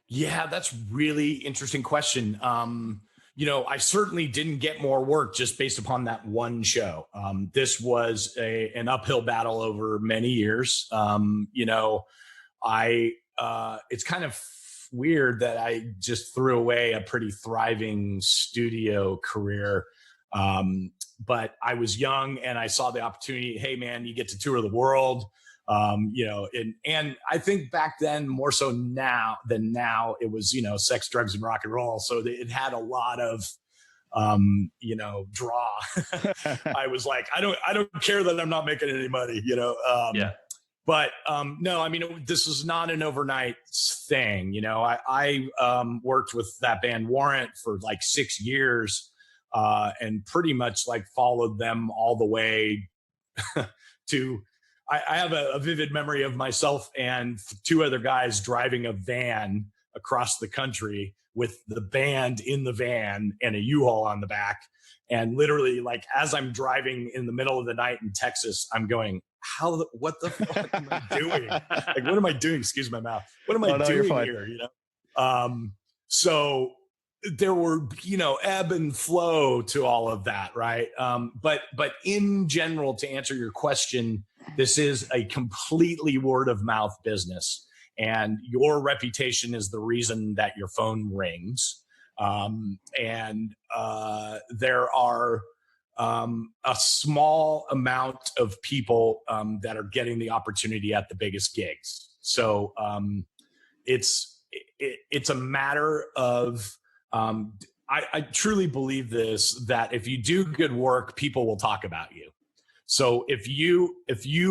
[SPEAKER 2] Yeah, that's really interesting question. I certainly didn't get more work just based upon that one show. This was an uphill battle over many years. It's kind of weird that I just threw away a pretty thriving studio career. But I was young and I saw the opportunity. Hey, man, you get to tour the world. And I think back then more so now than now, it was, sex, drugs, and rock and roll. So it had a lot of, draw. I was like, I don't care that I'm not making any money, But no, I mean, this was not an overnight thing. I worked with that band Warrant for like 6 years and pretty much like followed them all the way to. I have a vivid memory of myself and two other guys driving a van across the country with the band in the van and a U-Haul on the back. And literally, like, as I'm driving in the middle of the night in Texas, I'm going, what the fuck am I doing? Like, what am I doing? Excuse my mouth. What am I doing here? So there were, ebb and flow to all of that. Right. But in general, to answer your question, this is a completely word of mouth business, and your reputation is the reason that your phone rings. There are a small amount of people that are getting the opportunity at the biggest gigs. So it's a matter of I truly believe this, that if you do good work, people will talk about you. So if you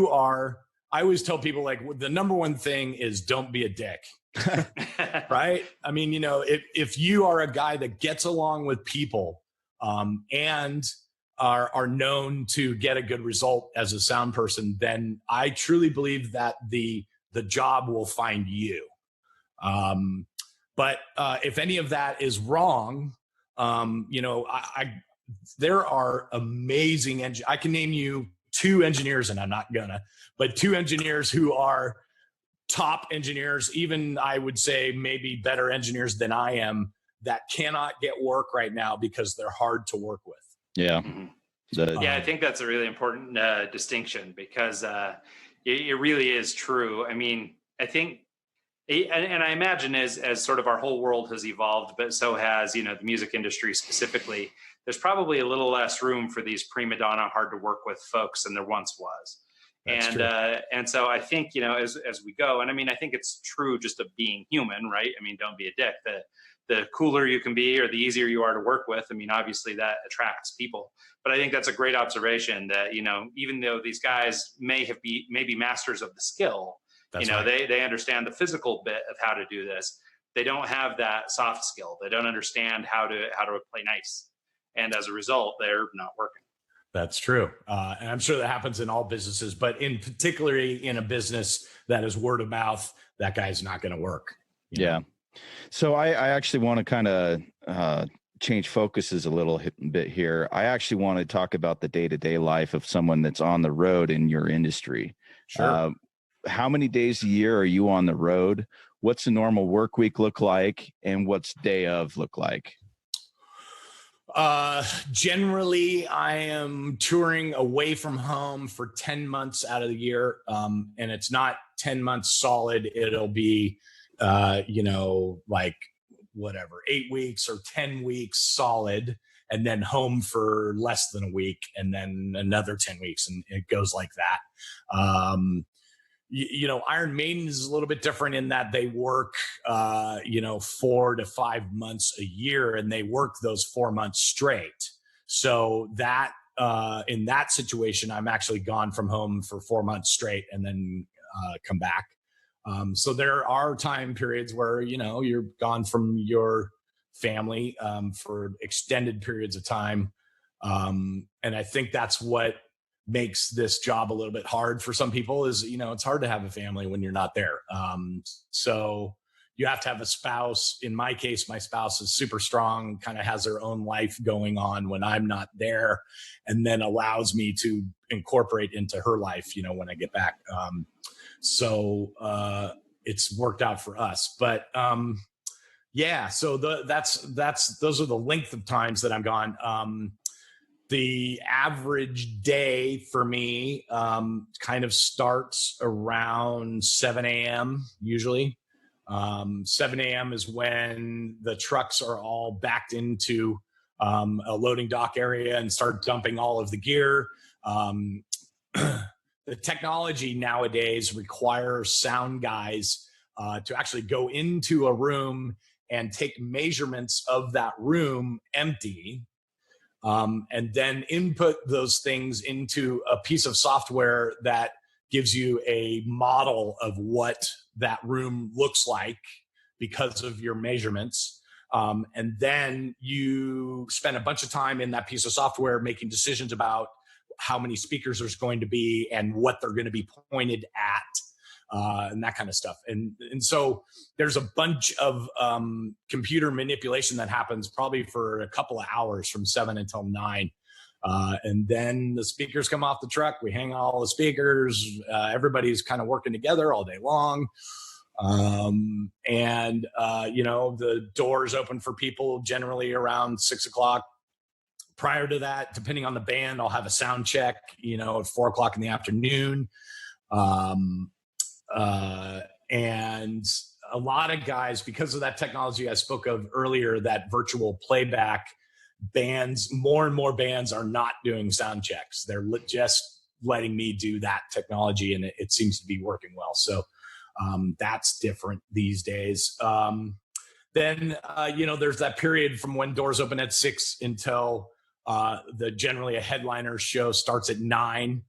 [SPEAKER 2] are, I always tell people, like, the number one thing is don't be a dick. Right? I mean, if you are a guy that gets along with people and are known to get a good result as a sound person, then I truly believe that the job will find you. But if any of that is wrong, there are amazing I can name you 2 engineers, and I'm not gonna, but 2 engineers who are top engineers, even I would say maybe better engineers than I am, that cannot get work right now because they're hard to work with.
[SPEAKER 1] Yeah.
[SPEAKER 3] I think that's a really important distinction, because it really is true. I mean, I think And I imagine as sort of our whole world has evolved, but so has, the music industry specifically, there's probably a little less room for these prima donna, hard to work with folks than there once was.
[SPEAKER 2] That's
[SPEAKER 3] And
[SPEAKER 2] true.
[SPEAKER 3] and so I think, as we go, and I mean, I think it's true just of being human, right? I mean, don't be a dick. The cooler you can be or the easier you are to work with, I mean, obviously that attracts people. But I think that's a great observation that, even though these guys may be masters of the skill,
[SPEAKER 2] That's right.
[SPEAKER 3] they understand the physical bit of how to do this. They don't have that soft skill. They don't understand how to play nice. And as a result, they're not working.
[SPEAKER 2] That's true. And I'm sure that happens in all businesses, but in particularly in a business that is word of mouth, that guy's not going to work.
[SPEAKER 1] Yeah. So I actually want to kind of change focuses a little bit here. I actually want to talk about the day-to-day life of someone that's on the road in your industry.
[SPEAKER 2] Sure.
[SPEAKER 1] How many days a year are you on the road? What's a normal work week look like? And what's day of look like?
[SPEAKER 2] Generally, I am touring away from home for 10 months out of the year. And it's not 10 months solid. It'll be, like whatever, 8 weeks or 10 weeks solid, and then home for less than a week, and then another 10 weeks. And it goes like that. Iron Maiden is a little bit different in that they work, 4 to 5 months a year, and they work those 4 months straight. So that in that situation, I'm actually gone from home for 4 months straight and then come back. So there are time periods where, you're gone from your family for extended periods of time. And I think that's what makes this job a little bit hard for some people is, it's hard to have a family when you're not there. So you have to have a spouse. In my case, my spouse is super strong, kind of has her own life going on when I'm not there, and then allows me to incorporate into her life, when I get back. So it's worked out for us, but so those are the length of times that I'm gone. The average day for me kind of starts around 7 a.m. usually. 7 a.m. is when the trucks are all backed into a loading dock area and start dumping all of the gear. The technology nowadays requires sound guys to actually go into a room and take measurements of that room empty, and then input those things into a piece of software that gives you a model of what that room looks like because of your measurements. And then you spend a bunch of time in that piece of software making decisions about how many speakers there's going to be and what they're going to be pointed at, and that kind of stuff. And so there's a bunch of computer manipulation that happens probably for a couple of hours from 7 until 9. And then the speakers come off the truck. We hang all the speakers. Everybody's kind of working together all day long. The doors open for people generally around 6 o'clock. Prior to that, depending on the band, I'll have a sound check, at 4 o'clock in the afternoon. And a lot of guys, because of that technology I spoke of earlier, that virtual playback, bands, more and more bands are not doing sound checks. They're just letting me do that technology, and it seems to be working well. So that's different these days. Then there's that period from when doors open at 6 until generally a headliner show starts at 9.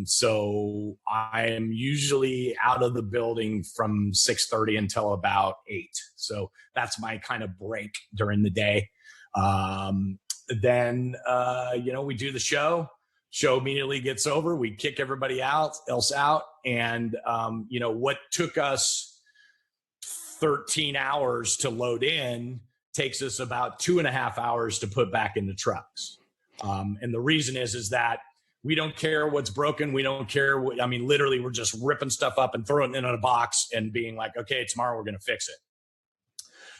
[SPEAKER 2] So I am usually out of the building from 6:30 until about 8. So that's my kind of break during the day. Then we do the show. Show immediately gets over. We kick everybody else out. And, what took us 13 hours to load in takes us about 2.5 hours to put back in the trucks. And the reason is that we don't care what's broken. We don't care. Literally, we're just ripping stuff up and throwing it in a box and being like, okay, tomorrow we're going to fix it.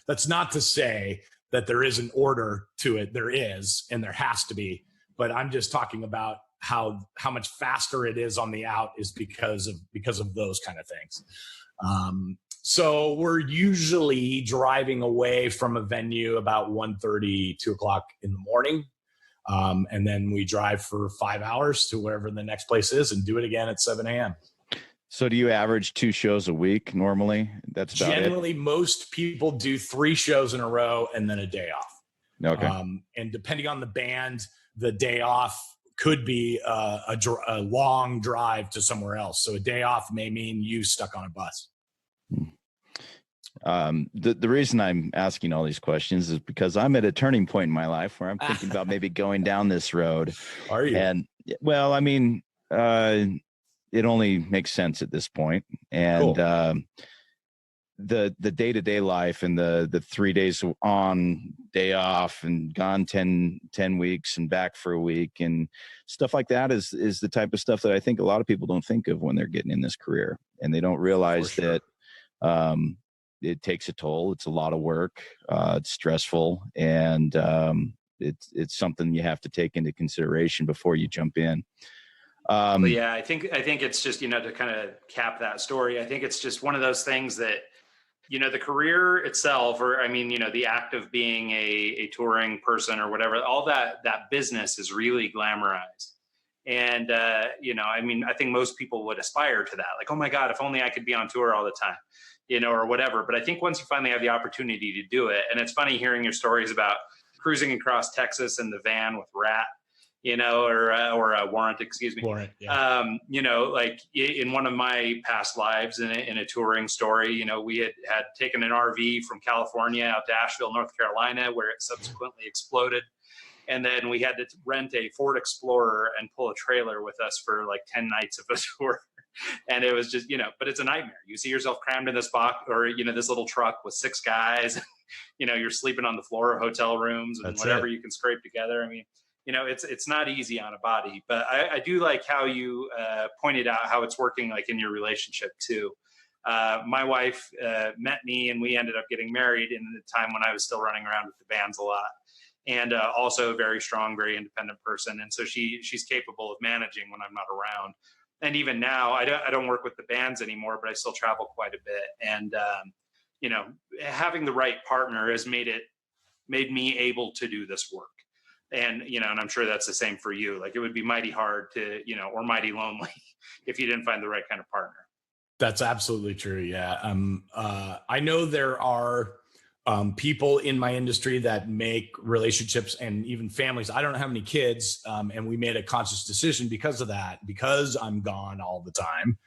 [SPEAKER 2] That's not to say that there is an order to it. There is, and there has to be. But I'm just talking about how much faster it is on the out is because of those kind of things. So we're usually driving away from a venue about 1:30, 2 o'clock in the morning. And then we drive for 5 hours to wherever the next place is and do it again at 7 a.m.
[SPEAKER 1] So do you average 2 shows a week normally? That's about
[SPEAKER 2] Generally, most people do 3 shows in a row and then a day off.
[SPEAKER 1] Okay.
[SPEAKER 2] And depending on the band, the day off could be a long drive to somewhere else. So a day off may mean you stuck on a bus.
[SPEAKER 1] The reason I'm asking all these questions is because I'm at a turning point in my life where I'm thinking about maybe going down this road.
[SPEAKER 2] Are you?
[SPEAKER 1] And well, I mean, it only makes sense at this point. And
[SPEAKER 2] Cool.
[SPEAKER 1] The day-to-day life and the 3 days on, day off, and gone 10 weeks and back for a week and stuff like that is the type of stuff that I think a lot of people don't think of when they're getting in this career, and they don't realize that it takes a toll. It's a lot of work. It's stressful, and it's something you have to take into consideration before you jump in.
[SPEAKER 3] But yeah, I think it's just, to kind of cap that story, I think it's just one of those things that, the career itself, or the act of being a touring person or whatever, all that business is really glamorized. And, I think most people would aspire to that. Like, oh my God, if only I could be on tour all the time, or whatever. But I think once you finally have the opportunity to do it, and it's funny hearing your stories about cruising across Texas in the van with Rat, or Warrant, excuse me.
[SPEAKER 2] Warrant, yeah.
[SPEAKER 3] Like in one of my past lives in a touring story, we had taken an RV from California out to Asheville, North Carolina, where it subsequently exploded. And then we had to rent a Ford Explorer and pull a trailer with us for like 10 nights of a tour. And it was just, but it's a nightmare. You see yourself crammed in this box or, this little truck with 6 guys, you're sleeping on the floor of hotel rooms and whatever you can scrape together. I mean, it's not easy on a body, but I do like how you pointed out how it's working like in your relationship too. My wife met me and we ended up getting married in the time when I was still running around with the bands a lot, and also a very strong, very independent person. And so she's capable of managing when I'm not around. And even now, I don't work with the bands anymore, but I still travel quite a bit. And having the right partner has made me able to do this work. And, and I'm sure that's the same for you. Like it would be mighty hard to, or mighty lonely if you didn't find the right kind of partner.
[SPEAKER 2] That's absolutely true. Yeah. I know there are people in my industry that make relationships and even families. I don't have any kids. And we made a conscious decision because of that, because I'm gone all the time.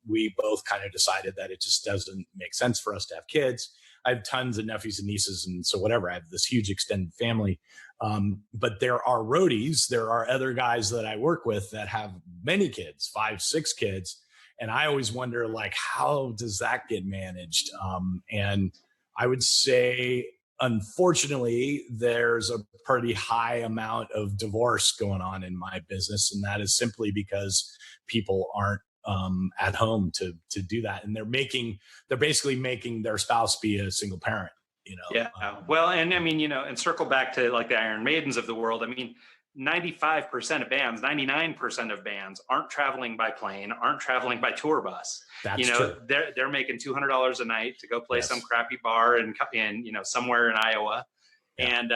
[SPEAKER 2] We both kind of decided that it just doesn't make sense for us to have kids. I have tons of nephews and nieces. And so whatever, I have this huge extended family. But there are roadies. There are other guys that I work with that have many kids, 5, 6 kids. And I always wonder, like, how does that get managed? And I would say, unfortunately, there's a pretty high amount of divorce going on in my business. And that is simply because people aren't at home to do that. And they're basically making their spouse be a single parent.
[SPEAKER 3] Yeah. Well, and I mean, and circle back to like the Iron Maidens of the world. I mean, 95% of bands, 99% of bands aren't traveling by plane, aren't traveling by tour bus.
[SPEAKER 2] That's true.
[SPEAKER 3] They're making $200 a night to go play some crappy bar in somewhere in Iowa. Yeah. And,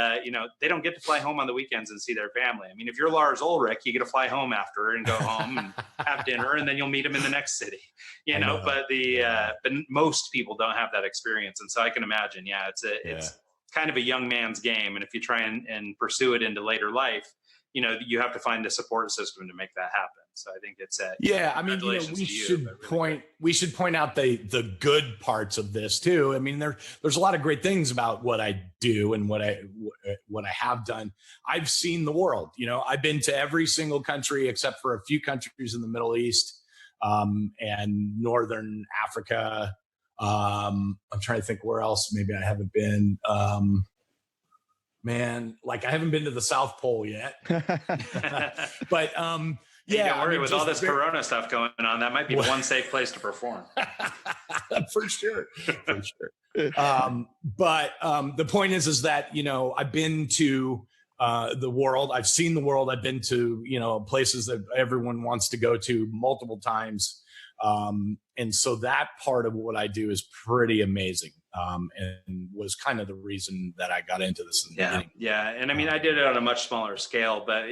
[SPEAKER 3] they don't get to fly home on the weekends and see their family. I mean, if you're Lars Ulrich, you get to fly home after and go home and have dinner, and then you'll meet him in the next city, but but most people don't have that experience. And so I can imagine, it's kind of a young man's game. And if you try and pursue it into later life, you have to find a support system to make that happen. So I think it's we should point out the good parts of this too. I mean, there's a lot of great things about what I do and what I have done. I've seen the world. I've been to every single country except for a few countries in the Middle East and Northern Africa. I'm trying to think where else maybe I haven't been. Man, like I haven't been to the South Pole yet. But don't worry, with all this Corona stuff going on, that might be the one safe place to perform.
[SPEAKER 2] For sure. But the point is that, I've been to the world. I've seen the world. I've been to, places that everyone wants to go to multiple times. And so that part of what I do is pretty amazing. And was kind of the reason that I got into this in the beginning.
[SPEAKER 3] Yeah. And I mean, I did it on a much smaller scale, but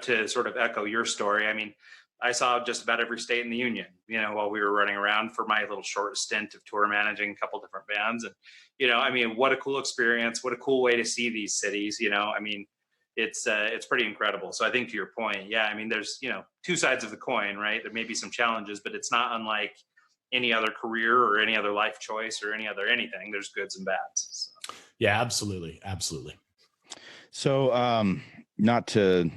[SPEAKER 3] to sort of echo your story, I mean, I saw just about every state in the union, while we were running around for my little short stint of tour managing a couple different bands. And, I mean, what a cool experience. What a cool way to see these cities, I mean, it's pretty incredible. So I think to your point, I mean, there's, two sides of the coin, right? There may be some challenges, but it's not unlike any other career or any other life choice or any other anything. There's goods and bads. So.
[SPEAKER 2] Yeah, absolutely. Absolutely.
[SPEAKER 1] So, not to,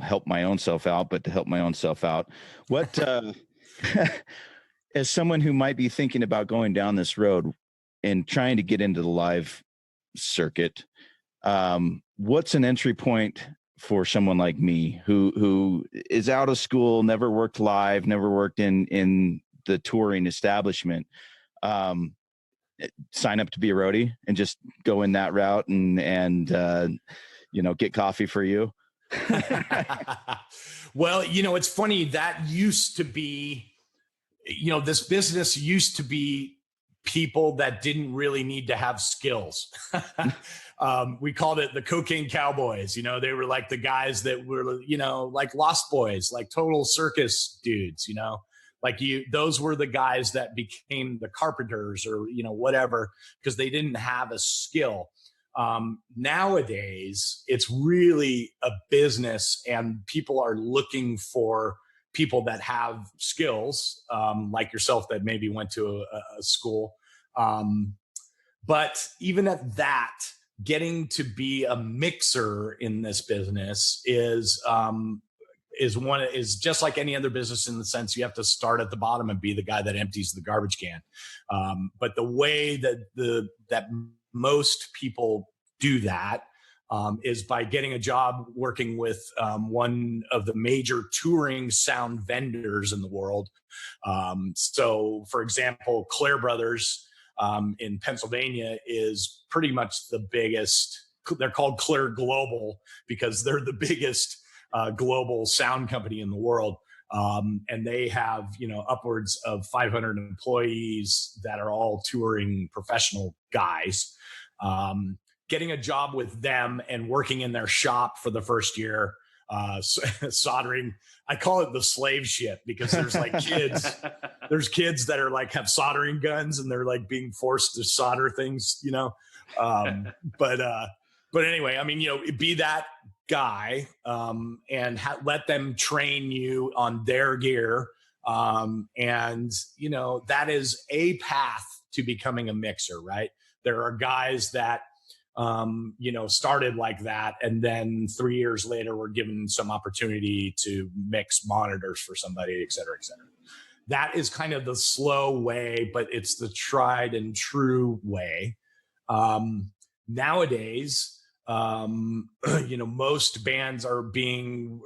[SPEAKER 1] help my own self out, but to help my own self out, what, as someone who might be thinking about going down this road and trying to get into the live circuit, what's an entry point for someone like me who is out of school, never worked live, never worked in the touring establishment? Sign up to be a roadie and just go in that route and get coffee for you.
[SPEAKER 2] Well, it's funny, that used to be, this business used to be people that didn't really need to have skills. We called it the cocaine cowboys. They were like the guys that were, like Lost Boys, like total circus dudes, those were the guys that became the carpenters or, whatever, because they didn't have a skill. Nowadays, it's really a business and people are looking for people that have skills, like yourself that maybe went to a school. But even at that, getting to be a mixer in this business is just like any other business, in the sense you have to start at the bottom and be the guy that empties the garbage can. But the way that most people do that is by getting a job working with one of the major touring sound vendors in the world. So, for example, Clair Brothers in Pennsylvania is pretty much the biggest. They're called Clair Global because they're the biggest global sound company in the world. And they have, upwards of 500 employees that are all touring professional guys. Getting a job with them and working in their shop for the first year, soldering. I call it the slave ship because there's like kids, there's kids that are like have soldering guns and they're like being forced to solder things, but anyway, I mean, be that guy and let them train you on their gear. And, that is a path to becoming a mixer, right? There are guys that, started like that. And then 3 years later, were given some opportunity to mix monitors for somebody, et cetera, et cetera. That is kind of the slow way, but it's the tried and true way. Nowadays, most bands are being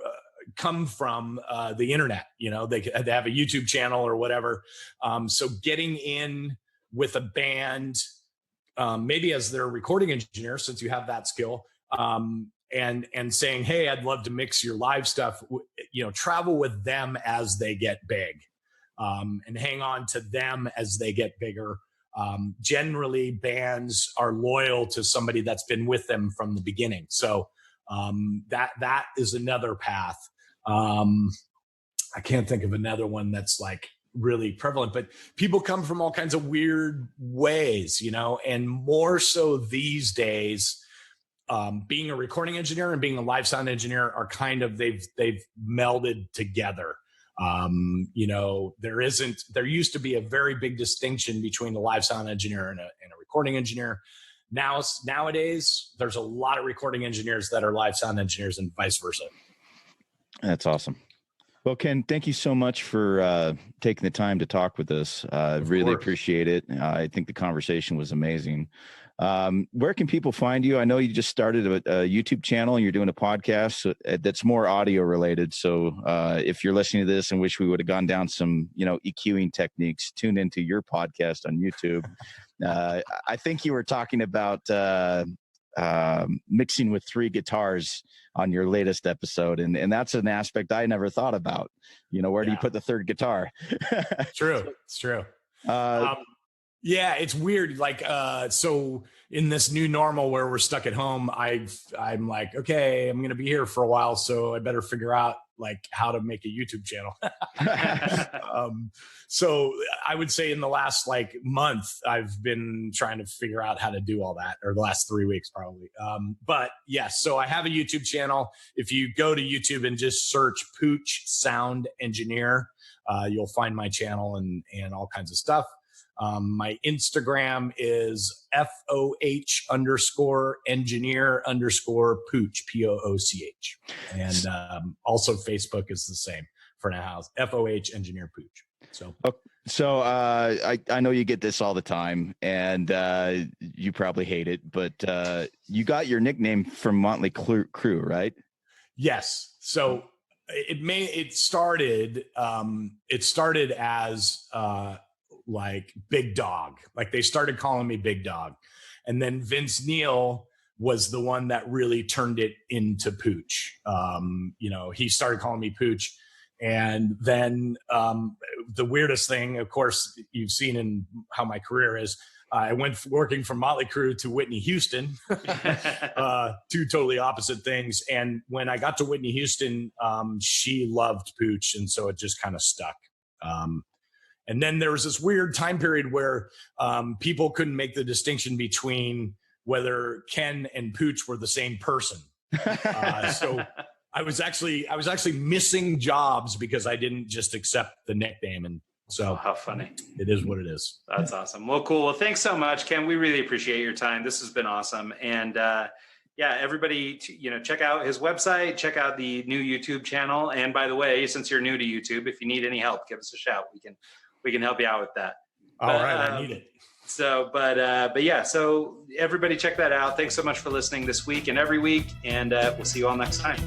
[SPEAKER 2] come from the internet. They have a YouTube channel or whatever. So getting in with a band, maybe as their recording engineer, since you have that skill, and saying, "Hey, I'd love to mix your live stuff." Travel with them as they get big, and hang on to them as they get bigger. Generally, bands are loyal to somebody that's been with them from the beginning. So that is another path. I can't think of another one that's like really prevalent, but people come from all kinds of weird ways, and more so these days, being a recording engineer and being a live sound engineer are kind of, they've melded together. There used to be a very big distinction between a live sound engineer and a recording engineer. Nowadays, there's a lot of recording engineers that are live sound engineers and vice versa.
[SPEAKER 1] That's awesome. Well, Ken, thank you so much for taking the time to talk with us. Really appreciate it. I think the conversation was amazing. Where can people find you? I know you just started a YouTube channel and you're doing a podcast that's more audio related. So if you're listening to this and wish we would have gone down some, EQing techniques, tune into your podcast on YouTube. I think you were talking about mixing with 3 guitars on your latest episode, and that's an aspect I never thought about. Where do you put the third guitar?
[SPEAKER 2] True, it's true. Yeah, it's weird. Like, so in this new normal where we're stuck at home, I'm like, okay, I'm going to be here for a while, so I better figure out like how to make a YouTube channel. So I would say in the last like month, I've been trying to figure out how to do all that, or the last 3 weeks probably. But yes, so I have a YouTube channel. If you go to YouTube and just search Pooch Sound Engineer, you'll find my channel and all kinds of stuff. My Instagram is FOH_engineer_Pooch, POOCH. And also Facebook is the same for now, FOH engineer Pooch. So
[SPEAKER 1] I know you get this all the time, and you probably hate it, but you got your nickname from Motley Crue, right?
[SPEAKER 2] Yes. So it started as like Big Dog. Like they started calling me Big Dog. And then Vince Neil was the one that really turned it into Pooch. He started calling me Pooch. And then the weirdest thing, of course, you've seen in how my career is, I went working from Motley Crue to Whitney Houston, 2 totally opposite things. And when I got to Whitney Houston, she loved Pooch. And so it just kind of stuck. And then there was this weird time period where people couldn't make the distinction between whether Ken and Pooch were the same person. So I was actually missing jobs because I didn't just accept the nickname. And so
[SPEAKER 3] how funny.
[SPEAKER 2] It is what it is.
[SPEAKER 3] That's awesome. Well, cool. Well, thanks so much, Ken. We really appreciate your time. This has been awesome. And everybody, check out his website, check out the new YouTube channel. And by the way, since you're new to YouTube, if you need any help, give us a shout. We can help you out with that.
[SPEAKER 2] All right, I need it.
[SPEAKER 3] So everybody check that out. Thanks so much for listening this week and every week, and we'll see you all next time.